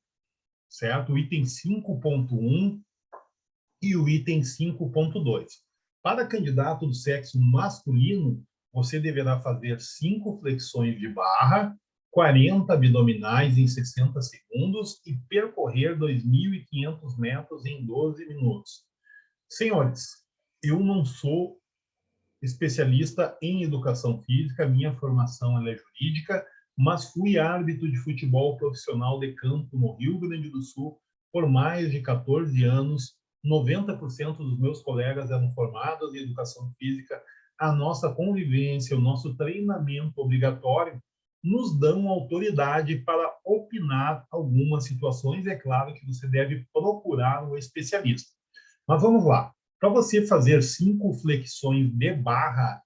certo? O item 5.1 e o item 5.2. Para candidato do sexo masculino, você deverá fazer 5 flexões de barra, 40 abdominais em 60 segundos e percorrer 2.500 metros em 12 minutos. Senhores, eu não sou especialista em educação física, minha formação é jurídica, mas fui árbitro de futebol profissional de campo no Rio Grande do Sul por mais de 14 anos. 90% dos meus colegas eram formados em educação física. A nossa convivência, o nosso treinamento obrigatório nos dão autoridade para opinar algumas situações. É claro que você deve procurar um especialista. Mas vamos lá. Para você fazer 5 flexões de barra,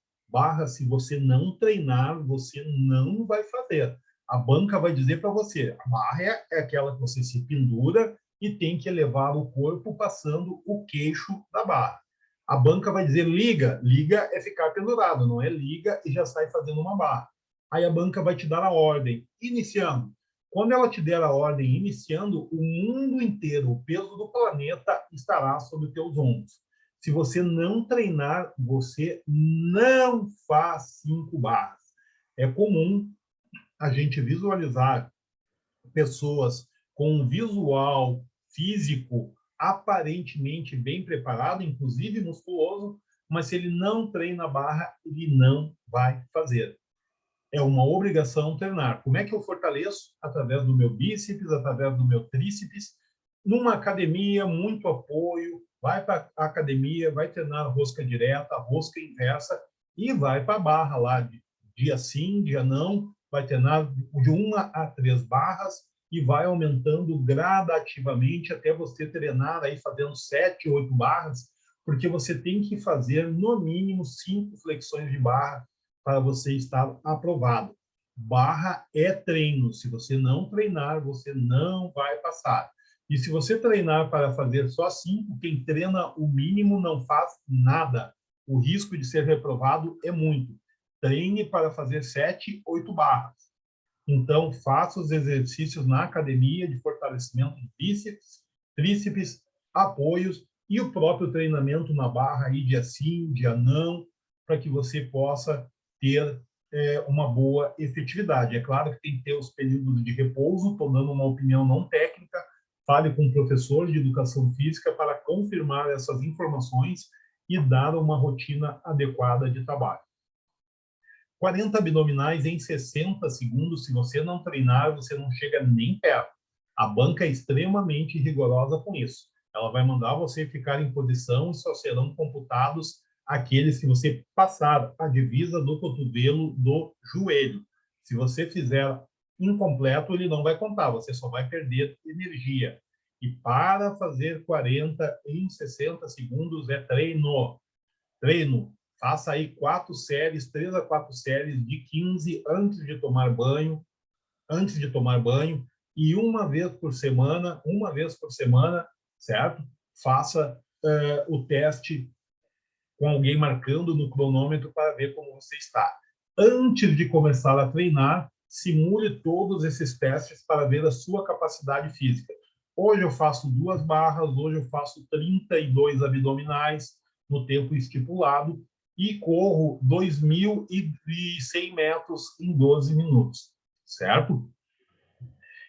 se você não treinar, você não vai fazer. A banca vai dizer para você, a barra é aquela que você se pendura e tem que elevar o corpo passando o queixo da barra. A banca vai dizer liga, liga é ficar pendurado, não é liga e já sai fazendo uma barra. Aí a banca vai te dar a ordem, iniciando. Quando ela te der a ordem iniciando, o mundo inteiro, o peso do planeta estará sobre os teus ombros. Se você não treinar, você não faz 5 barras. É comum a gente visualizar pessoas com um visual físico aparentemente bem preparado, inclusive musculoso, mas se ele não treina a barra, ele não vai fazer. É uma obrigação treinar. Como é que eu fortaleço? Através do meu bíceps, através do meu tríceps. Numa academia, muito apoio, vai para a academia, vai treinar rosca direta, rosca inversa e vai para a barra lá, dia sim, dia não, vai treinar de 1 a 3 barras e vai aumentando gradativamente até você treinar aí fazendo 7, 8 barras, porque você tem que fazer no mínimo 5 flexões de barra para você estar aprovado. Barra é treino. Se você não treinar, você não vai passar. E se você treinar para fazer só 5, quem treina o mínimo não faz nada. O risco de ser reprovado é muito. Treine para fazer 7, 8 barras. Então, faça os exercícios na academia de fortalecimento de bíceps, tríceps, apoios e o próprio treinamento na barra aí dia sim, dia não, para que você possa ter uma boa efetividade. É claro que tem que ter os períodos de repouso, estou dando uma opinião não técnica, fale com o professor de educação física para confirmar essas informações e dar uma rotina adequada de trabalho. 40 abdominais em 60 segundos, se você não treinar, você não chega nem perto. A banca é extremamente rigorosa com isso. Ela vai mandar você ficar em posição e só serão computados aqueles que você passar a divisa do cotovelo do joelho. Se você fizer incompleto, ele não vai contar, você só vai perder energia. E para fazer 40 em 60 segundos é treino. Treino. Faça aí 4 séries, 3 a 4 séries de 15 antes de tomar banho, e uma vez por semana, certo? Faça o teste com alguém marcando no cronômetro para ver como você está. Antes de começar a treinar, simule todos esses testes para ver a sua capacidade física. Hoje eu faço 2 barras, hoje eu faço 32 abdominais no tempo estipulado e corro 2.100 metros em 12 minutos, certo?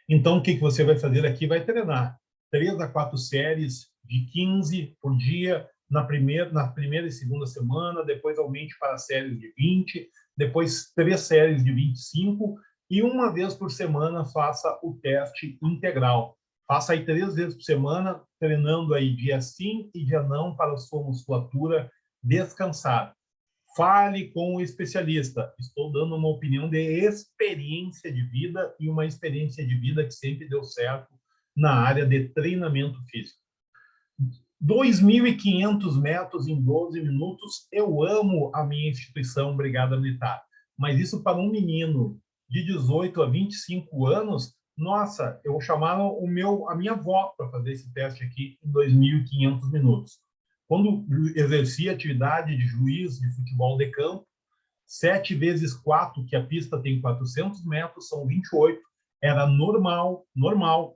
Então, o que você vai fazer aqui? Vai treinar 3 a 4 séries de 15 por dia na primeira e segunda semana, depois aumente para séries de 20, depois 3 séries de 25, e uma vez por semana faça o teste integral. Faça aí 3 vezes por semana, treinando aí dia sim e dia não para a sua musculatura descansar. Fale com o especialista. Estou dando uma opinião de experiência de vida e uma experiência de vida que sempre deu certo na área de treinamento físico. 2.500 metros em 12 minutos. Eu amo a minha instituição Brigada Militar, mas isso para um menino de 18 a 25 anos, nossa, eu chamava a minha avó para fazer esse teste aqui em 2.500 minutos. Quando exercia atividade de juiz de futebol de campo, 7 vezes 4, que a pista tem 400 metros, são 28, era normal,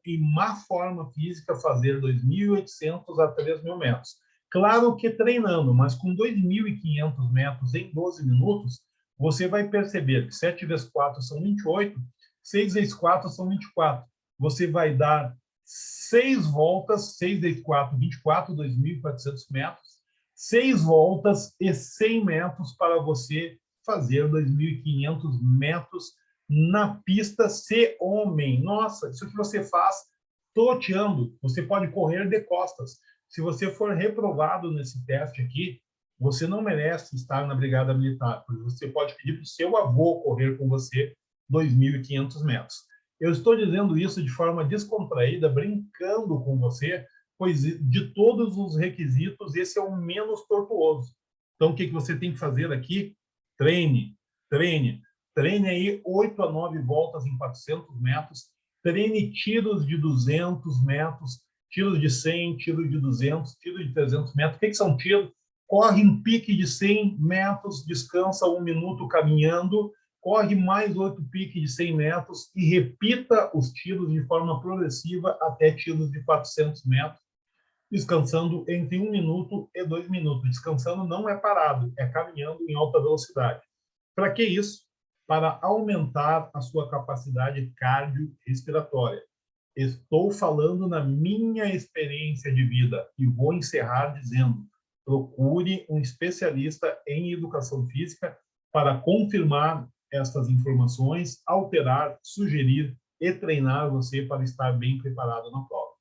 em má forma física, fazer 2.800 a 3.000 metros. Claro que treinando, mas com 2.500 metros em 12 minutos, você vai perceber que 7 vezes 4 são 28, 6 vezes 4 são 24. Você vai dar 6 voltas, 6 vezes 4, 24, 2.400 metros, 6 voltas e 100 metros para você fazer 2.500 metros na pista ser homem. Nossa, isso que você faz toteando, você pode correr de costas. Se você for reprovado nesse teste aqui, você não merece estar na Brigada Militar, porque você pode pedir para o seu avô correr com você 2.500 metros. Eu estou dizendo isso de forma descontraída, brincando com você, pois de todos os requisitos, esse é o menos tortuoso. Então, o que você tem que fazer aqui? Treine aí 8 a 9 voltas em 400 metros, treine tiros de 200 metros, tiros de 100, tiro de 200, tiro de 300 metros. O que são tiros? Corre em pique de 100 metros, descansa 1 minuto caminhando, corre mais 8 piques de 100 metros e repita os tiros de forma progressiva até tiros de 400 metros, descansando entre 1 minuto e 2 minutos. Descansando não é parado, é caminhando em alta velocidade. Para que isso? Para aumentar a sua capacidade cardiorrespiratória. Estou falando na minha experiência de vida e vou encerrar dizendo: procure um especialista em educação física para confirmar estas informações, alterar, sugerir e treinar você para estar bem preparado na prova.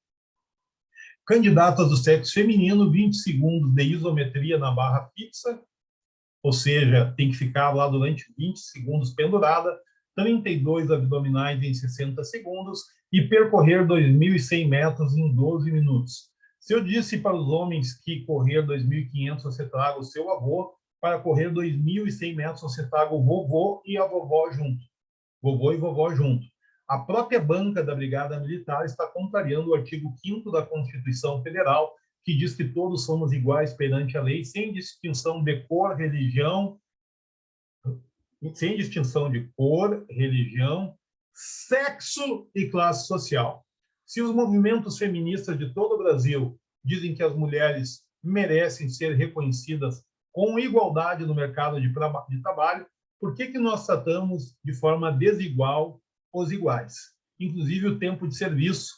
Candidatas do sexo feminino, 20 segundos de isometria na barra fixa, ou seja, tem que ficar lá durante 20 segundos pendurada, 32 abdominais em 60 segundos e percorrer 2.100 metros em 12 minutos. Se eu disse para os homens que correr 2.500 você traga o seu avô, para correr 2.100 metros você traga o vovô e a vovó junto. Vovô e vovó junto. A própria banca da Brigada Militar está contrariando o artigo 5º da Constituição Federal, que diz que todos somos iguais perante a lei, sem distinção de cor, religião, sexo e classe social. Se os movimentos feministas de todo o Brasil dizem que as mulheres merecem ser reconhecidas com igualdade no mercado de trabalho, Por que que nós tratamos de forma desigual os iguais? Inclusive, o tempo de serviço,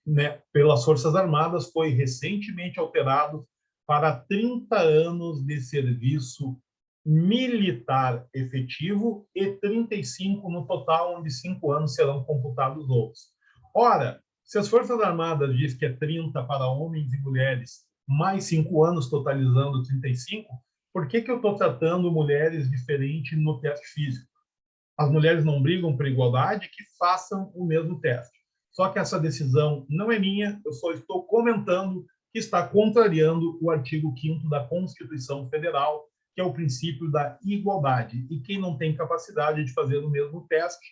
né, pelas Forças Armadas foi recentemente alterado para 30 anos de serviço militar efetivo e 35 no total, onde 5 anos serão computados outros. Ora, se as Forças Armadas diz que é 30 para homens e mulheres, mais 5 anos, totalizando 35, por que que eu estou tratando mulheres diferente no teste físico? As mulheres não brigam por igualdade, que façam o mesmo teste. Só que essa decisão não é minha, eu só estou comentando que está contrariando o artigo 5º da Constituição Federal, que é o princípio da igualdade. E quem não tem capacidade de fazer o mesmo teste,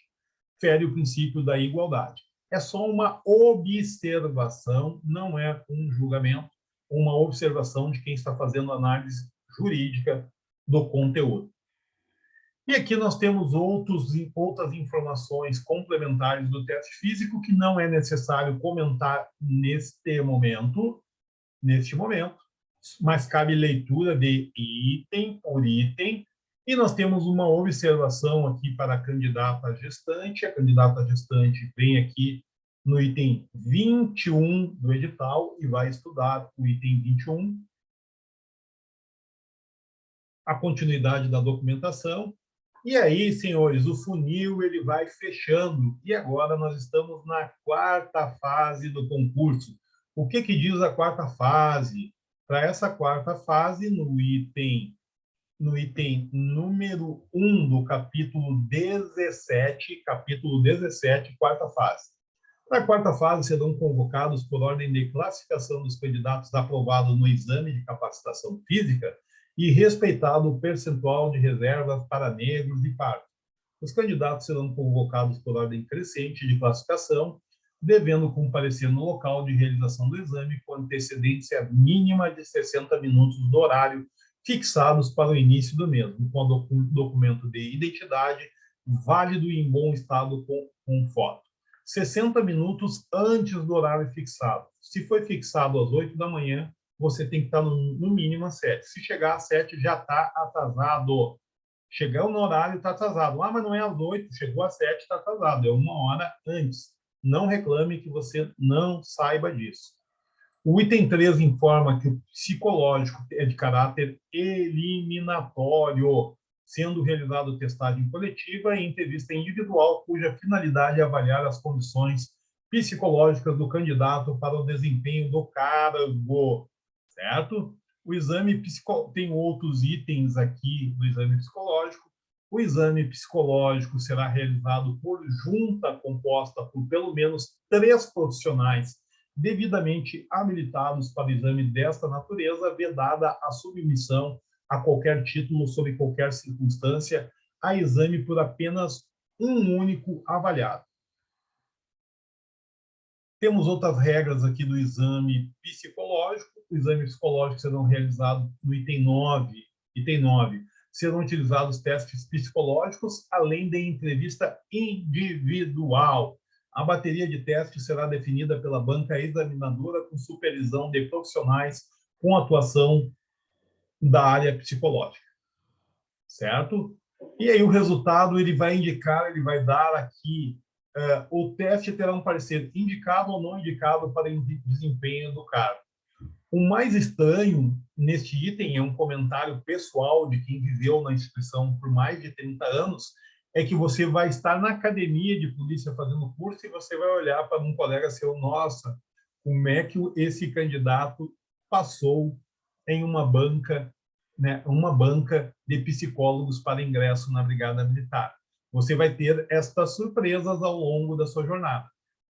fere o princípio da igualdade. É só uma observação, não é um julgamento, uma observação de quem está fazendo análise jurídica do conteúdo. E aqui nós temos outras informações complementares do teste físico que não é necessário comentar neste momento, mas cabe leitura de item por item. E nós temos uma observação aqui para a candidata gestante. A candidata gestante vem aqui no item 21 do edital e vai estudar o item 21, a continuidade da documentação. E aí, senhores, o funil ele vai fechando. E agora nós estamos na quarta fase do concurso. O que que diz a quarta fase? Para essa quarta fase, no item número 1 do capítulo 17, quarta fase. Na quarta fase, serão convocados por ordem de classificação dos candidatos aprovados no exame de capacitação física e respeitado o percentual de reservas para negros e pardos. Os candidatos serão convocados por ordem crescente de classificação, devendo comparecer no local de realização do exame com antecedência mínima de 60 minutos do horário fixados para o início do mesmo, com documento de identidade válido e em bom estado com foto. 60 minutos antes do horário fixado. Se foi fixado às 8 da manhã, você tem que estar no mínimo às 7. Se chegar às 7, já está atrasado. Chegou no horário, está atrasado. Ah, mas não é às 8, chegou às 7, está atrasado. É 1 hora antes. Não reclame que você não saiba disso. O item 3 informa que o psicológico é de caráter eliminatório, sendo realizada testagem coletiva e entrevista individual, cuja finalidade é avaliar as condições psicológicas do candidato para o desempenho do cargo, certo? O exame tem outros itens aqui do exame psicológico. O exame psicológico será realizado por junta composta por pelo menos 3 profissionais devidamente habilitados para o exame desta natureza, vedada a submissão a qualquer título, sob qualquer circunstância, a exame por apenas um único avaliado. Temos outras regras aqui do exame psicológico. O exame psicológico serão realizados no item 9. Item 9. Serão utilizados testes psicológicos, além de entrevista individual. A bateria de testes será definida pela banca examinadora com supervisão de profissionais com atuação da área psicológica, certo? E aí o resultado ele vai indicar, ele vai dar aqui, o teste terá um parecer indicado ou não indicado para o desempenho do cargo. O mais estranho neste item é um comentário pessoal de quem viveu na instituição por mais de 30 anos, é que você vai estar na academia de polícia fazendo curso e você vai olhar para um colega seu, nossa, como é que esse candidato passou em uma banca, né, uma banca de psicólogos para ingresso na Brigada Militar. Você vai ter estas surpresas ao longo da sua jornada.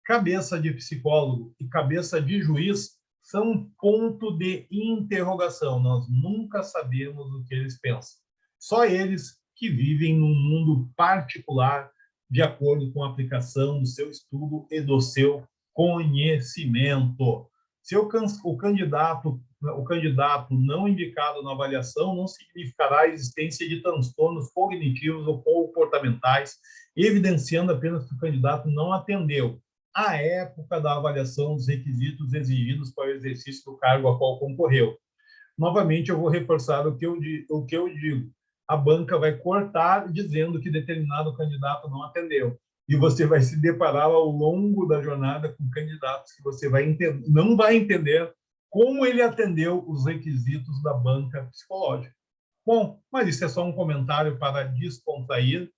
Cabeça de psicólogo e cabeça de juiz são um ponto de interrogação. Nós nunca sabemos o que eles pensam. Só eles que vivem num mundo particular, de acordo com a aplicação do seu estudo e do seu conhecimento. Se o candidato não indicado na avaliação não significará a existência de transtornos cognitivos ou comportamentais, evidenciando apenas que o candidato não atendeu à época da avaliação dos requisitos exigidos para o exercício do cargo a qual concorreu. Novamente, eu vou reforçar o que eu digo. a banca vai cortar dizendo que determinado candidato não atendeu. E você vai se deparar ao longo da jornada com candidatos que você não vai entender como ele atendeu os requisitos da banca psicológica. Bom, mas isso é só um comentário para descontrair.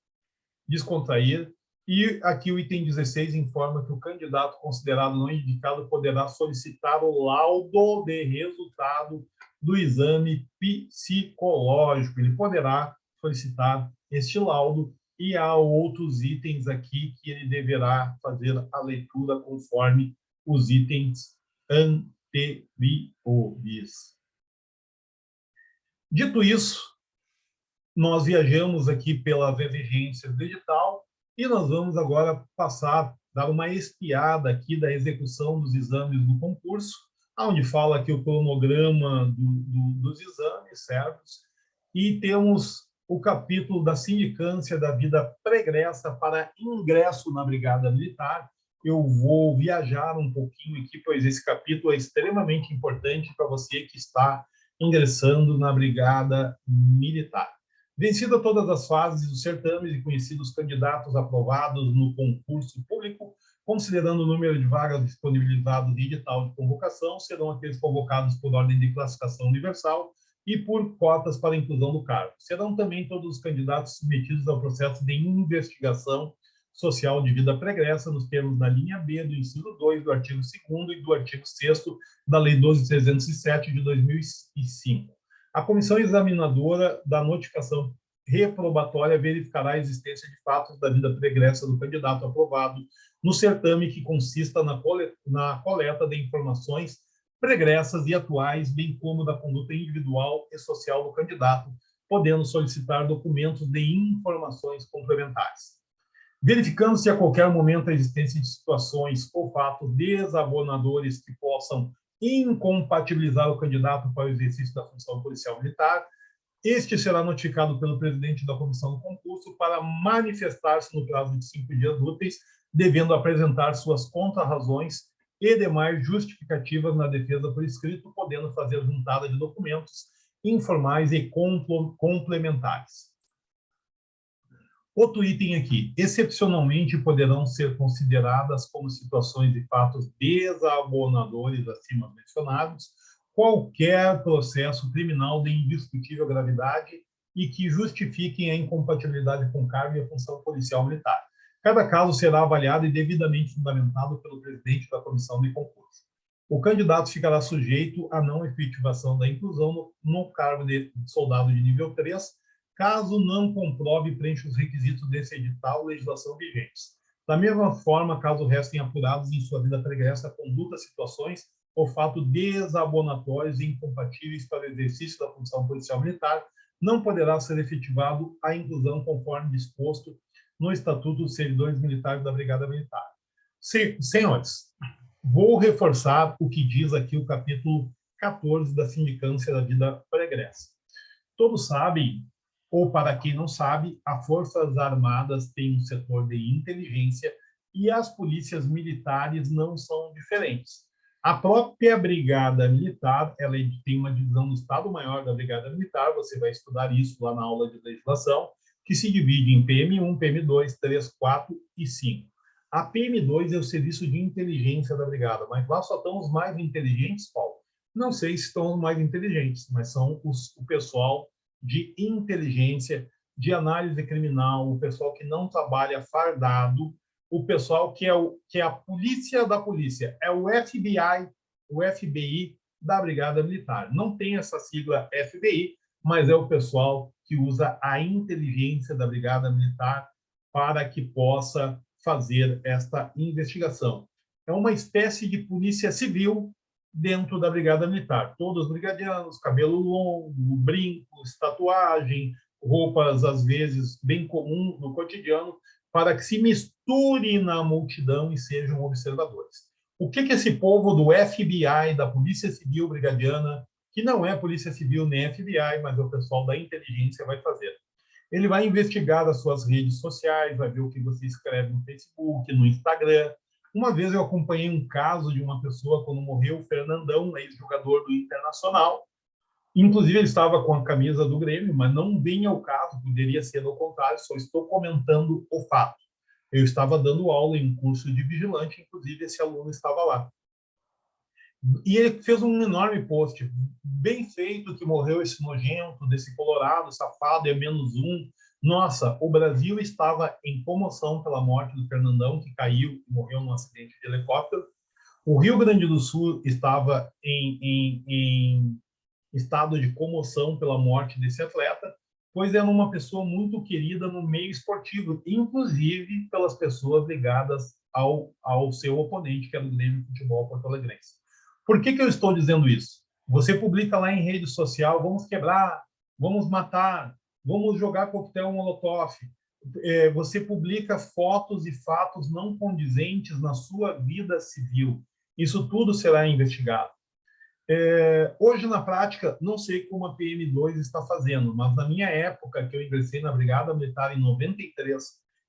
E aqui o item 16 informa que o candidato considerado não indicado poderá solicitar o laudo de resultado do exame psicológico. Ele poderá solicitar este laudo e há outros itens aqui que ele deverá fazer a leitura conforme os itens anteriores. Dito isso, nós viajamos aqui pelas exigências do edital e nós vamos agora dar uma espiada aqui da execução dos exames do concurso, onde fala aqui o cronograma dos exames, certo? E temos o capítulo da sindicância da vida pregressa para ingresso na Brigada Militar. Eu vou viajar um pouquinho aqui, pois esse capítulo é extremamente importante para você que está ingressando na Brigada Militar. Vencida todas as fases dos certames e conhecidos candidatos aprovados no concurso público, considerando o número de vagas disponibilizadas no edital de convocação, serão aqueles convocados por ordem de classificação universal e por cotas para inclusão do cargo. Serão também todos os candidatos submetidos ao processo de investigação social de vida pregressa, nos termos da linha B do inciso 2 do artigo 2º e do artigo 6º da Lei 12.307 de 2005. A comissão examinadora da notificação reprobatória verificará a existência de fatos da vida pregressa do candidato aprovado no certame que consista na coleta de informações pregressas e atuais, bem como da conduta individual e social do candidato, podendo solicitar documentos de informações complementares. Verificando-se a qualquer momento a existência de situações ou fatos desabonadores que possam incompatibilizar o candidato para o exercício da função policial militar, este será notificado pelo presidente da comissão do concurso para manifestar-se no prazo de 5 dias úteis, devendo apresentar suas contrarrazões e demais justificativas na defesa por escrito, podendo fazer juntada de documentos informais e complementares. Outro item aqui, excepcionalmente poderão ser consideradas como situações e fatos desabonadores acima mencionados, qualquer processo criminal de indiscutível gravidade e que justifiquem a incompatibilidade com o cargo e a função policial militar. Cada caso será avaliado e devidamente fundamentado pelo presidente da comissão de concurso. O candidato ficará sujeito à não efetivação da inclusão no cargo de soldado de nível 3, caso não comprove e preencha os requisitos desse edital ou legislação vigentes. Da mesma forma, caso restem apurados em sua vida pregressa conduta, situações ou fatos desabonatórios e incompatíveis para o exercício da função policial militar, não poderá ser efetivado a inclusão conforme disposto no Estatuto dos Servidores Militares da Brigada Militar. Senhores, vou reforçar o que diz aqui o capítulo 14 da sindicância da vida pregressa. Todos sabem, ou para quem não sabe, as Forças Armadas têm um setor de inteligência e as polícias militares não são diferentes. A própria Brigada Militar, ela tem uma divisão do Estado-Maior da Brigada Militar, você vai estudar isso lá na aula de legislação, que se divide em PM1, PM2, 3, 4 e 5. A PM2 é o serviço de inteligência da Brigada, mas lá só estão os mais inteligentes, Paulo? Não sei se estão os mais inteligentes, mas são o pessoal de inteligência, de análise criminal, o pessoal que não trabalha fardado, o pessoal que é a polícia da polícia, é o FBI, o FBI da Brigada Militar. Não tem essa sigla FBI, mas é o pessoal que usa a inteligência da Brigada Militar para que possa fazer esta investigação. É uma espécie de polícia civil dentro da Brigada Militar. Todos brigadianos, cabelo longo, brincos, tatuagem, roupas, às vezes, bem comuns no cotidiano, para que se misturem na multidão e sejam observadores. O que esse povo do FBI, da Polícia Civil Brigadiana, que não é Polícia Civil nem FBI, mas é o pessoal da inteligência, vai fazer? Ele vai investigar as suas redes sociais, vai ver o que você escreve no Facebook, no Instagram. Uma vez eu acompanhei um caso de uma pessoa, quando morreu o Fernandão, ex-jogador do Internacional, Inclusive, ele estava com a camisa do Grêmio, mas não vinha ao caso, poderia ser ao contrário, só estou comentando o fato. Eu estava dando aula em um curso de vigilante, inclusive esse aluno estava lá. E ele fez um enorme post, bem feito, que morreu esse nojento, desse colorado, safado, é menos um. Nossa, o Brasil estava em comoção pela morte do Fernandão, que caiu e morreu num acidente de helicóptero. O Rio Grande do Sul estava em estado de comoção pela morte desse atleta, pois era uma pessoa muito querida no meio esportivo, inclusive pelas pessoas ligadas ao seu oponente, que era o Grêmio Futebol Porto Alegrense. Por que eu estou dizendo isso? Você publica lá em rede social, vamos quebrar, vamos matar, vamos jogar coquetel molotov. Você publica fotos e fatos não condizentes na sua vida civil. Isso tudo será investigado. Hoje, na prática, não sei como a PM2 está fazendo, mas na minha época, que eu ingressei na Brigada Militar em 93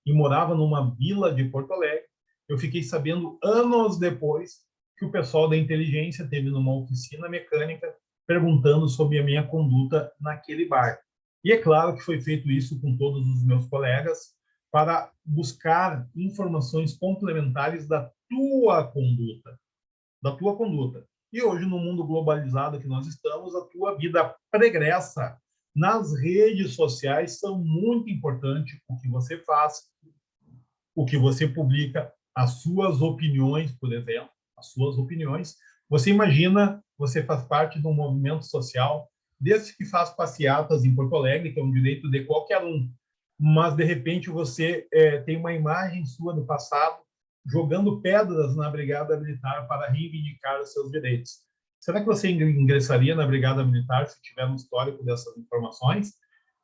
e morava numa vila de Porto Alegre, eu fiquei sabendo anos depois que o pessoal da inteligência teve numa oficina mecânica perguntando sobre a minha conduta naquele bar. E é claro que foi feito isso com todos os meus colegas para buscar informações complementares da tua conduta. E hoje, no mundo globalizado que nós estamos, a tua vida pregressa nas redes sociais são muito importantes. O que você faz, o que você publica, as suas opiniões, por exemplo, as suas opiniões. Você imagina, você faz parte de um movimento social, desde que faz passeatas em Porto Alegre, que é um direito de qualquer um, mas de repente você tem uma imagem sua do passado jogando pedras na Brigada Militar para reivindicar os seus direitos. Será que você ingressaria na Brigada Militar se tiver um histórico dessas informações?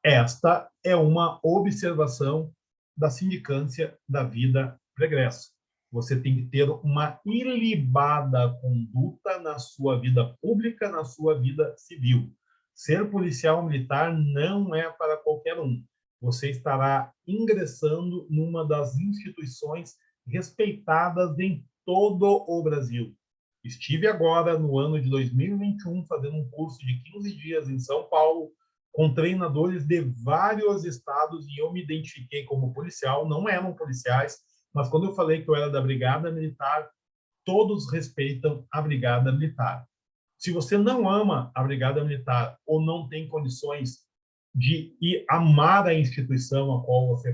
Esta é uma observação da sindicância da vida pregressa. Você tem que ter uma ilibada conduta na sua vida pública, na sua vida civil. Ser policial militar não é para qualquer um. Você estará ingressando numa das instituições respeitadas em todo o Brasil. Estive agora, no ano de 2021, fazendo um curso de 15 dias em São Paulo, com treinadores de vários estados, e eu me identifiquei como policial, não eram policiais, mas quando eu falei que eu era da Brigada Militar, todos respeitam a Brigada Militar. Se você não ama a Brigada Militar ou não tem condições de amar a instituição a qual você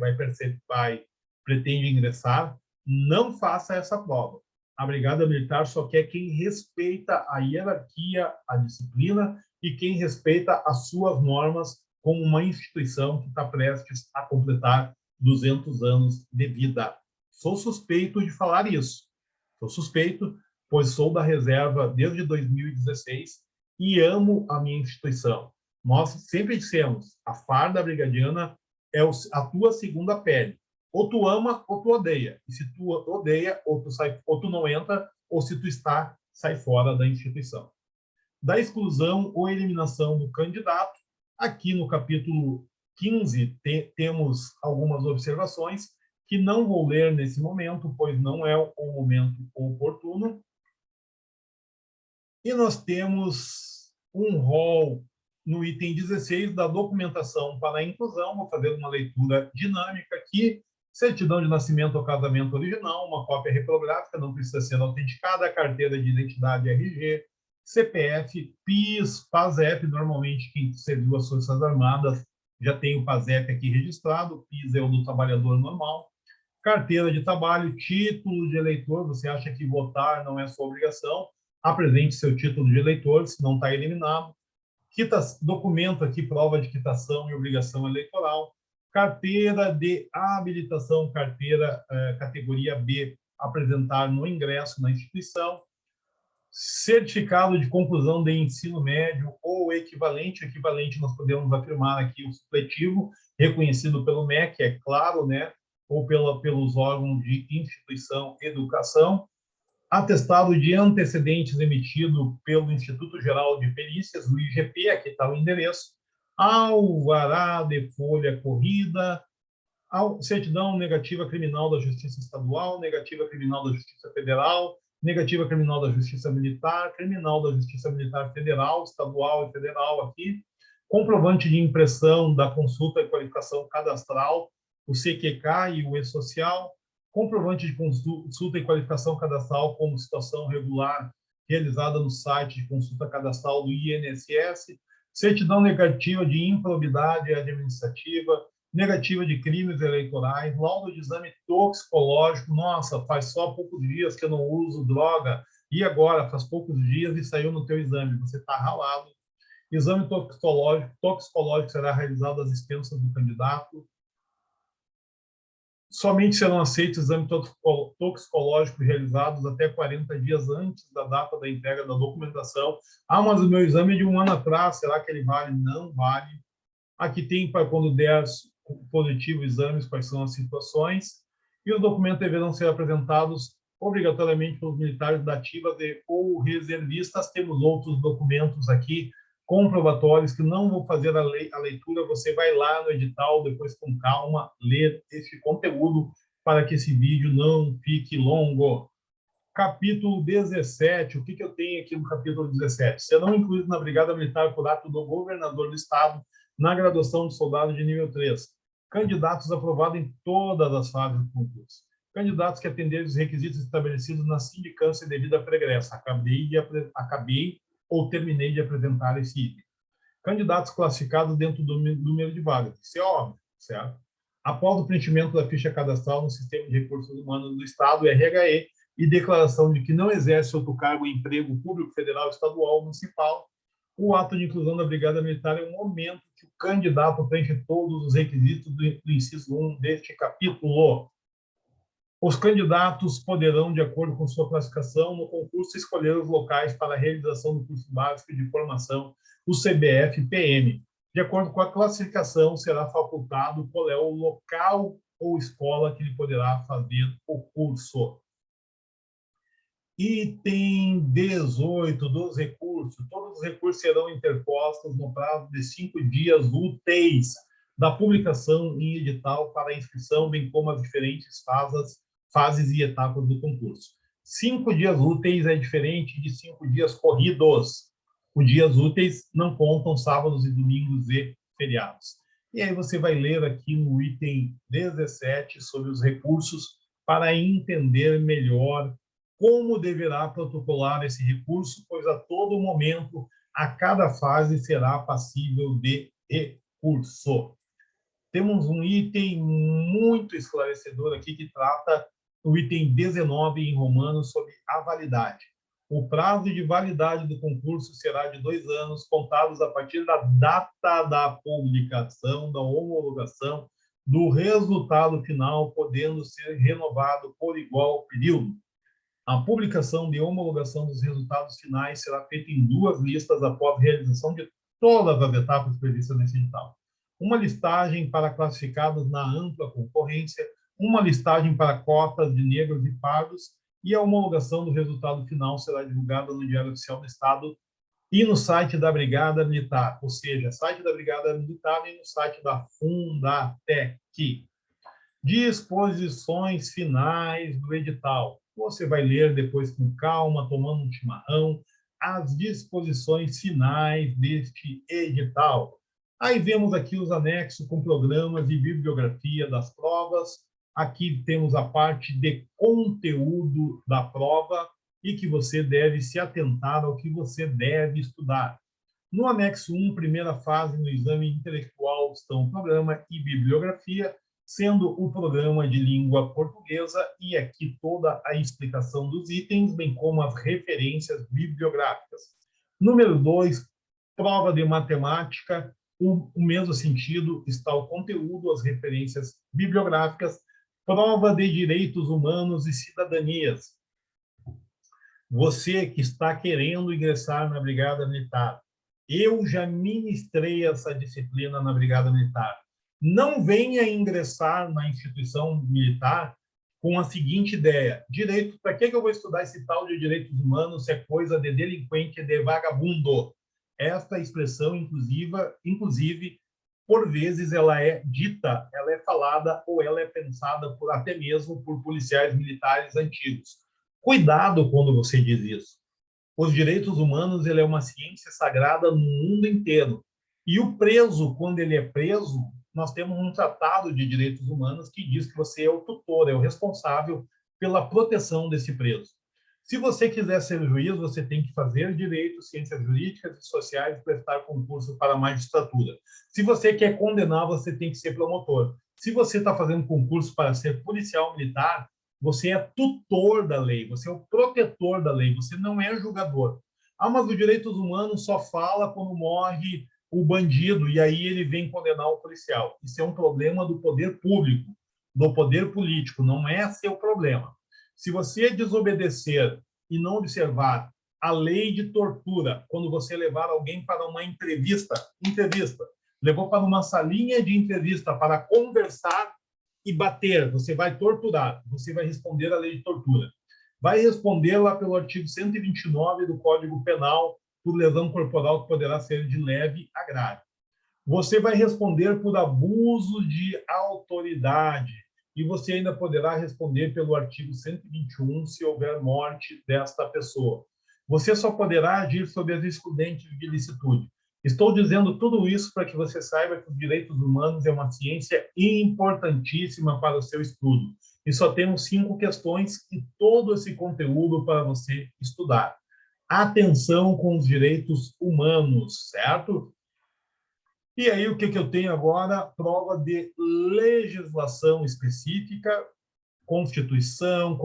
pretende ingressar, não faça essa prova. A Brigada Militar só quer quem respeita a hierarquia, a disciplina e quem respeita as suas normas como uma instituição que está prestes a completar 200 anos de vida. Sou suspeito de falar isso. Sou suspeito, pois sou da reserva desde 2016 e amo a minha instituição. Nós sempre dissemos, a farda brigadiana é a tua segunda pele. Ou tu ama ou tu odeia. E se tu odeia, ou tu não entra, ou se tu está, sai fora da instituição. Da exclusão ou eliminação do candidato, aqui no capítulo 15 temos algumas observações que não vou ler nesse momento, pois não é o momento oportuno. E nós temos um rol no item 16 da documentação para a inclusão. Vou fazer uma leitura dinâmica aqui. Certidão de nascimento ou casamento original, uma cópia reprográfica, não precisa ser autenticada, carteira de identidade RG, CPF, PIS, PASEP, normalmente quem serviu as Forças Armadas já tem o PASEP aqui registrado, o PIS é o do trabalhador normal, carteira de trabalho, título de eleitor, você acha que votar não é sua obrigação, apresente seu título de eleitor, se não está eliminado, documento aqui, prova de quitação e obrigação eleitoral, carteira de habilitação, categoria B, apresentar no ingresso na instituição, certificado de conclusão de ensino médio ou equivalente nós podemos afirmar aqui o supletivo, reconhecido pelo MEC, é claro, né, ou pelos órgãos de instituição educação, atestado de antecedentes emitido pelo Instituto Geral de Perícias, o IGP, aqui está o endereço, alvará de folha corrida, certidão negativa criminal da Justiça Estadual, negativa criminal da Justiça Federal, negativa criminal da Justiça Militar, criminal da Justiça Militar Federal, estadual e federal aqui, comprovante de impressão da consulta e qualificação cadastral, o CQK e o E-Social, comprovante de consulta e qualificação cadastral como situação regular realizada no site de consulta cadastral do INSS, certidão negativa de improbidade administrativa, negativa de crimes eleitorais, laudo de exame toxicológico. Nossa, faz só poucos dias que eu não uso droga, e agora faz poucos dias e saiu no teu exame, você está ralado. Exame toxicológico será realizado às expensas do candidato. Somente serão aceitos exames toxicológicos realizados até 40 dias antes da data da entrega da documentação. Ah, mas o meu exame é de um ano atrás, será que ele vale? Não vale. Aqui tem para quando der positivo exames, quais são as situações. E os documentos deverão ser apresentados obrigatoriamente pelos militares da ativa ou reservistas. Temos outros documentos aqui comprobatórios que não vou fazer a leitura, você vai lá no edital, depois com calma, ler esse conteúdo para que esse vídeo não fique longo. Capítulo 17, o que eu tenho aqui no capítulo 17? Serão incluídos na Brigada Militar por ato do governador do Estado na graduação de soldado de nível 3. Candidatos aprovados em todas as fases do concurso. Candidatos que atenderem os requisitos estabelecidos na sindicância devido à pregressa. Acabei ou terminei de apresentar esse item. Candidatos classificados dentro do número de vagas. Isso é óbvio, certo? Após o preenchimento da ficha cadastral no Sistema de Recursos Humanos do Estado, RHE, e declaração de que não exerce outro cargo em emprego público, federal, estadual ou municipal, o ato de inclusão da Brigada Militar é um momento que o candidato preenche todos os requisitos do inciso 1 deste capítulo. Os candidatos poderão, de acordo com sua classificação no concurso, escolher os locais para a realização do curso básico de formação, o CBF-PM. De acordo com a classificação, será facultado qual é o local ou escola que ele poderá fazer o curso. Item 18 dos recursos. Todos os recursos serão interpostos no prazo de 5 dias úteis da publicação em edital para inscrição, bem como as diferentes fases e etapas do concurso. 5 dias úteis é diferente de 5 dias corridos. Os dias úteis não contam sábados e domingos e feriados. E aí você vai ler aqui no item 17 sobre os recursos para entender melhor como deverá protocolar esse recurso, pois a todo momento, a cada fase será passível de recurso. Temos um item muito esclarecedor aqui que trata o item 19 em Romanos sobre a validade. O prazo de validade do concurso será de 2 anos, contados a partir da data da publicação, da homologação, do resultado final, podendo ser renovado por igual período. A publicação de homologação dos resultados finais será feita em 2 listas após a realização de todas as etapas previstas nesse edital. Uma listagem para classificados na ampla concorrência, uma listagem para cotas de negros e pardos, e a homologação do resultado final será divulgada no Diário Oficial do Estado e no site da Brigada Militar, ou seja, site da Brigada Militar e no site da Fundatec. Disposições finais do edital. Você vai ler depois com calma, tomando um chimarrão, as disposições finais deste edital. Aí vemos aqui os anexos com programas e bibliografia das provas. Aqui temos a parte de conteúdo da prova e que você deve se atentar ao que você deve estudar. No anexo 1, primeira fase no exame intelectual, estão programa e bibliografia, sendo o programa de língua portuguesa e aqui toda a explicação dos itens, bem como as referências bibliográficas. Número 2, prova de matemática, o mesmo sentido, está o conteúdo, as referências bibliográficas. Prova de direitos humanos e cidadanias. Você que está querendo ingressar na Brigada Militar, eu já ministrei essa disciplina na Brigada Militar. Não venha ingressar na instituição militar com a seguinte ideia: direito, para que eu vou estudar esse tal de direitos humanos se é coisa de delinquente, de vagabundo? Esta expressão, inclusive, por vezes ela é dita, ela é falada ou ela é pensada até mesmo por policiais militares antigos. Cuidado quando você diz isso. Os direitos humanos ele é uma ciência sagrada no mundo inteiro. E o preso, quando ele é preso, nós temos um tratado de direitos humanos que diz que você é o tutor, é o responsável pela proteção desse preso. Se você quiser ser juiz, você tem que fazer direito, ciências jurídicas e sociais e prestar concurso para a magistratura. Se você quer condenar, você tem que ser promotor. Se você está fazendo concurso para ser policial militar, você é tutor da lei, você é o protetor da lei, você não é julgador. Ah, mas os direitos humanos só fala quando morre o bandido e aí ele vem condenar o policial. Isso é um problema do poder público, do poder político, não é seu problema. Se você desobedecer e não observar a lei de tortura, quando você levar alguém para uma entrevista, levou para uma salinha de entrevista para conversar e bater, você vai torturar, você vai responder à lei de tortura. Vai responder lá pelo artigo 129 do Código Penal por lesão corporal que poderá ser de leve a grave. Você vai responder por abuso de autoridade e você ainda poderá responder pelo artigo 121 se houver morte desta pessoa. Você só poderá agir sob as excludentes de licitude. Estou dizendo tudo isso para que você saiba que os direitos humanos é uma ciência importantíssima para o seu estudo. E só temos 5 questões e todo esse conteúdo para você estudar. Atenção com os direitos humanos, certo? E aí, o que eu tenho agora? Prova de legislação específica, Constituição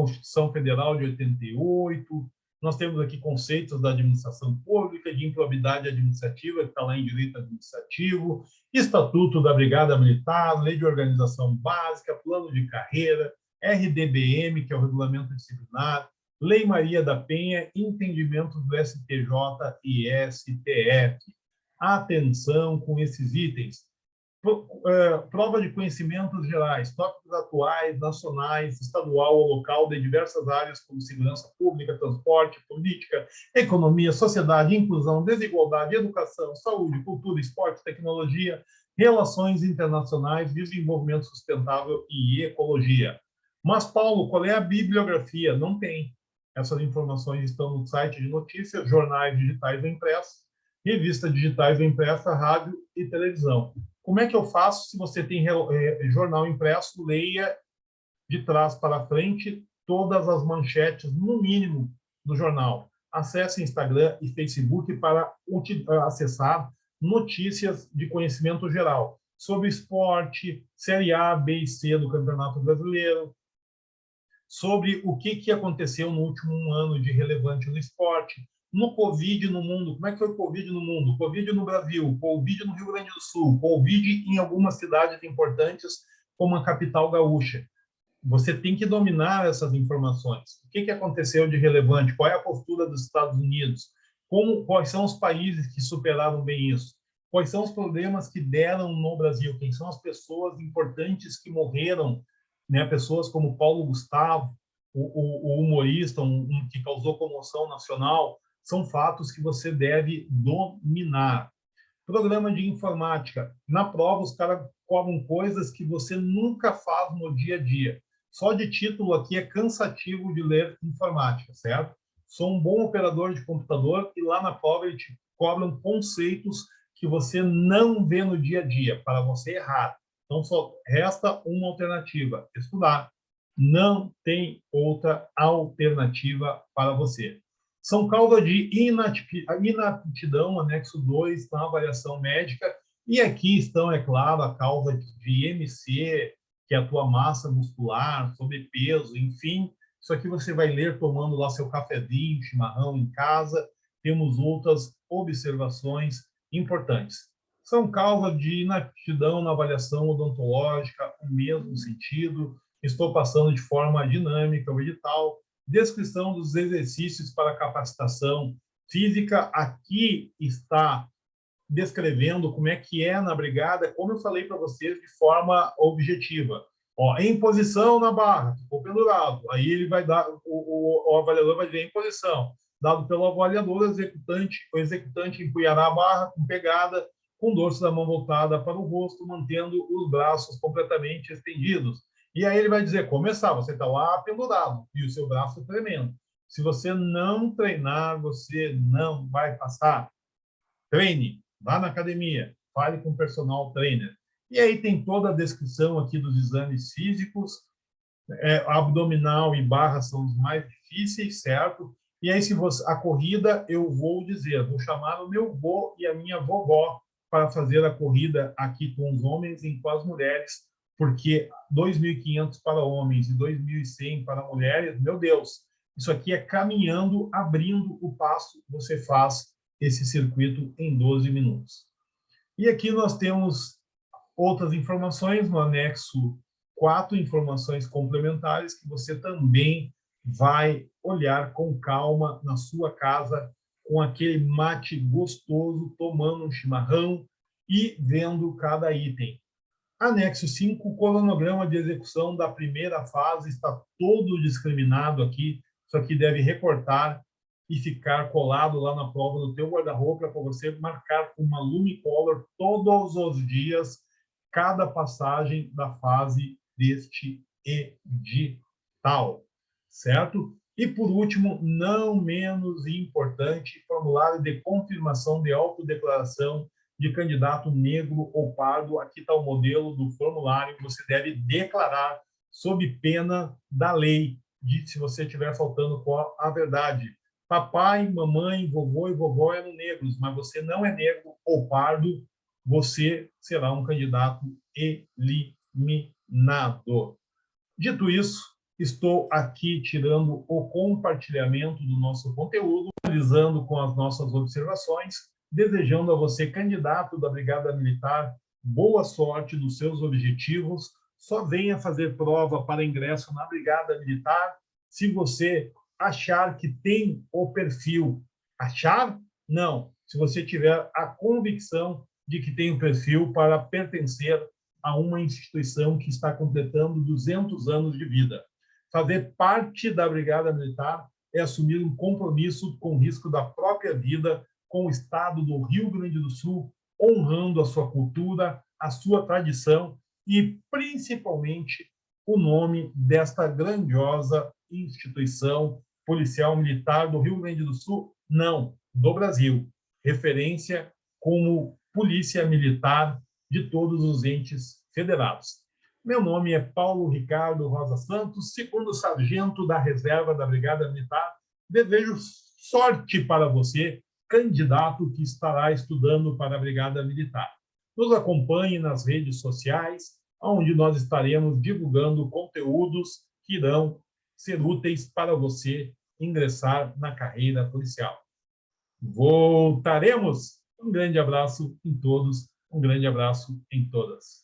Federal de 88. Nós temos aqui conceitos da administração pública, de improbidade administrativa, que está lá em direito administrativo, Estatuto da Brigada Militar, Lei de Organização Básica, Plano de Carreira, RDBM, que é o Regulamento Disciplinar, Lei Maria da Penha, entendimento do STJ e STF. Atenção com esses itens. Prova de conhecimentos gerais, tópicos atuais, nacionais, estadual ou local de diversas áreas como segurança pública, transporte, política, economia, sociedade, inclusão, desigualdade, educação, saúde, cultura, esporte, tecnologia, relações internacionais, desenvolvimento sustentável e ecologia. Mas, Paulo, qual é a bibliografia? Não tem. Essas informações estão no site de notícias, jornais digitais ou impressos, revistas digitais ou impressa, rádio e televisão. Como é que eu faço se você tem jornal impresso? Leia de trás para frente todas as manchetes, no mínimo, do jornal. Acesse Instagram e Facebook para acessar notícias de conhecimento geral sobre esporte, Série A, B e C do Campeonato Brasileiro, sobre o que aconteceu no último ano de relevante no esporte, no Covid no mundo, como é que foi o Covid no mundo, Covid no Brasil, Covid no Rio Grande do Sul, Covid em algumas cidades importantes, como a capital gaúcha. Você tem que dominar essas informações. O que aconteceu de relevante? Qual é a postura dos Estados Unidos? Quais são os países que superaram bem isso? Quais são os problemas que deram no Brasil? Quem são as pessoas importantes que morreram? Né? Pessoas como Paulo Gustavo, o humorista, que causou comoção nacional, são fatos que você deve dominar. Programa de informática. Na prova, os caras cobram coisas que você nunca faz no dia a dia. Só de título aqui é cansativo de ler informática, certo? Sou um bom operador de computador e lá na prova eles te cobram conceitos que você não vê no dia a dia, para você errar. Então, só resta uma alternativa: estudar. Não tem outra alternativa para você. São causa de inaptidão, anexo 2, na avaliação médica, e aqui estão, é claro, a causa de IMC, que é a tua massa muscular, sobrepeso, enfim. Isso aqui você vai ler tomando lá seu cafezinho, chimarrão em casa. Temos outras observações importantes. São causa de inaptidão na avaliação odontológica, o mesmo sentido. Estou passando de forma dinâmica o edital. Descrição dos exercícios para capacitação física. Aqui está descrevendo como é que é na brigada, como eu falei para vocês, de forma objetiva. Ó, em posição na barra, ficou pendurado. Aí ele vai dar, o avaliador vai dizer em posição, dado pelo avaliador, o executante empunhará a barra com pegada, com o dorso da mão voltada para o rosto, mantendo os braços completamente estendidos. E aí ele vai dizer, começar, você está lá pendurado e o seu braço tremendo. Se você não treinar, você não vai passar. Treine, vá na academia, fale com o personal trainer. E aí tem toda a descrição aqui dos exames físicos, abdominal e barra são os mais difíceis, certo? E aí, se você, a corrida, eu vou dizer, vou chamar o meu vô e a minha vovó para fazer a corrida aqui com os homens e com as mulheres, porque 2.500 para homens e 2.100 para mulheres, meu Deus, isso aqui é caminhando, abrindo o passo, você faz esse circuito em 12 minutos. E aqui nós temos outras informações no anexo 4, informações complementares que você também vai olhar com calma na sua casa, com aquele mate gostoso, tomando um chimarrão e vendo cada item. Anexo 5, cronograma de execução da primeira fase, está todo discriminado aqui, isso aqui deve recortar e ficar colado lá na prova do teu guarda-roupa para você marcar com uma Lumicolor todos os dias cada passagem da fase deste edital, certo? E, por último, não menos importante, formulário de confirmação de autodeclaração de candidato negro ou pardo. Aqui está o modelo do formulário que você deve declarar sob pena da lei, de se você estiver faltando com a verdade. Papai, mamãe, vovô e vovó eram negros, mas você não é negro ou pardo, você será um candidato eliminado. Dito isso, estou aqui tirando o compartilhamento do nosso conteúdo, finalizando com as nossas observações, desejando a você, candidato da Brigada Militar, boa sorte nos seus objetivos. Só venha fazer prova para ingresso na Brigada Militar se você achar que tem o perfil. Achar? Não. Se você tiver a convicção de que tem o perfil para pertencer a uma instituição que está completando 200 anos de vida. Fazer parte da Brigada Militar é assumir um compromisso com risco da própria vida com o Estado do Rio Grande do Sul, honrando a sua cultura, a sua tradição e, principalmente, o nome desta grandiosa instituição policial militar do Rio Grande do Sul, não, do Brasil. Referência como polícia militar de todos os entes federados. Meu nome é Paulo Ricardo Rosa Santos, segundo sargento da reserva da Brigada Militar. Desejo sorte para você, candidato que estará estudando para a Brigada Militar. Nos acompanhe nas redes sociais, onde nós estaremos divulgando conteúdos que irão ser úteis para você ingressar na carreira policial. Voltaremos. Um grande abraço em todos, um grande abraço em todas.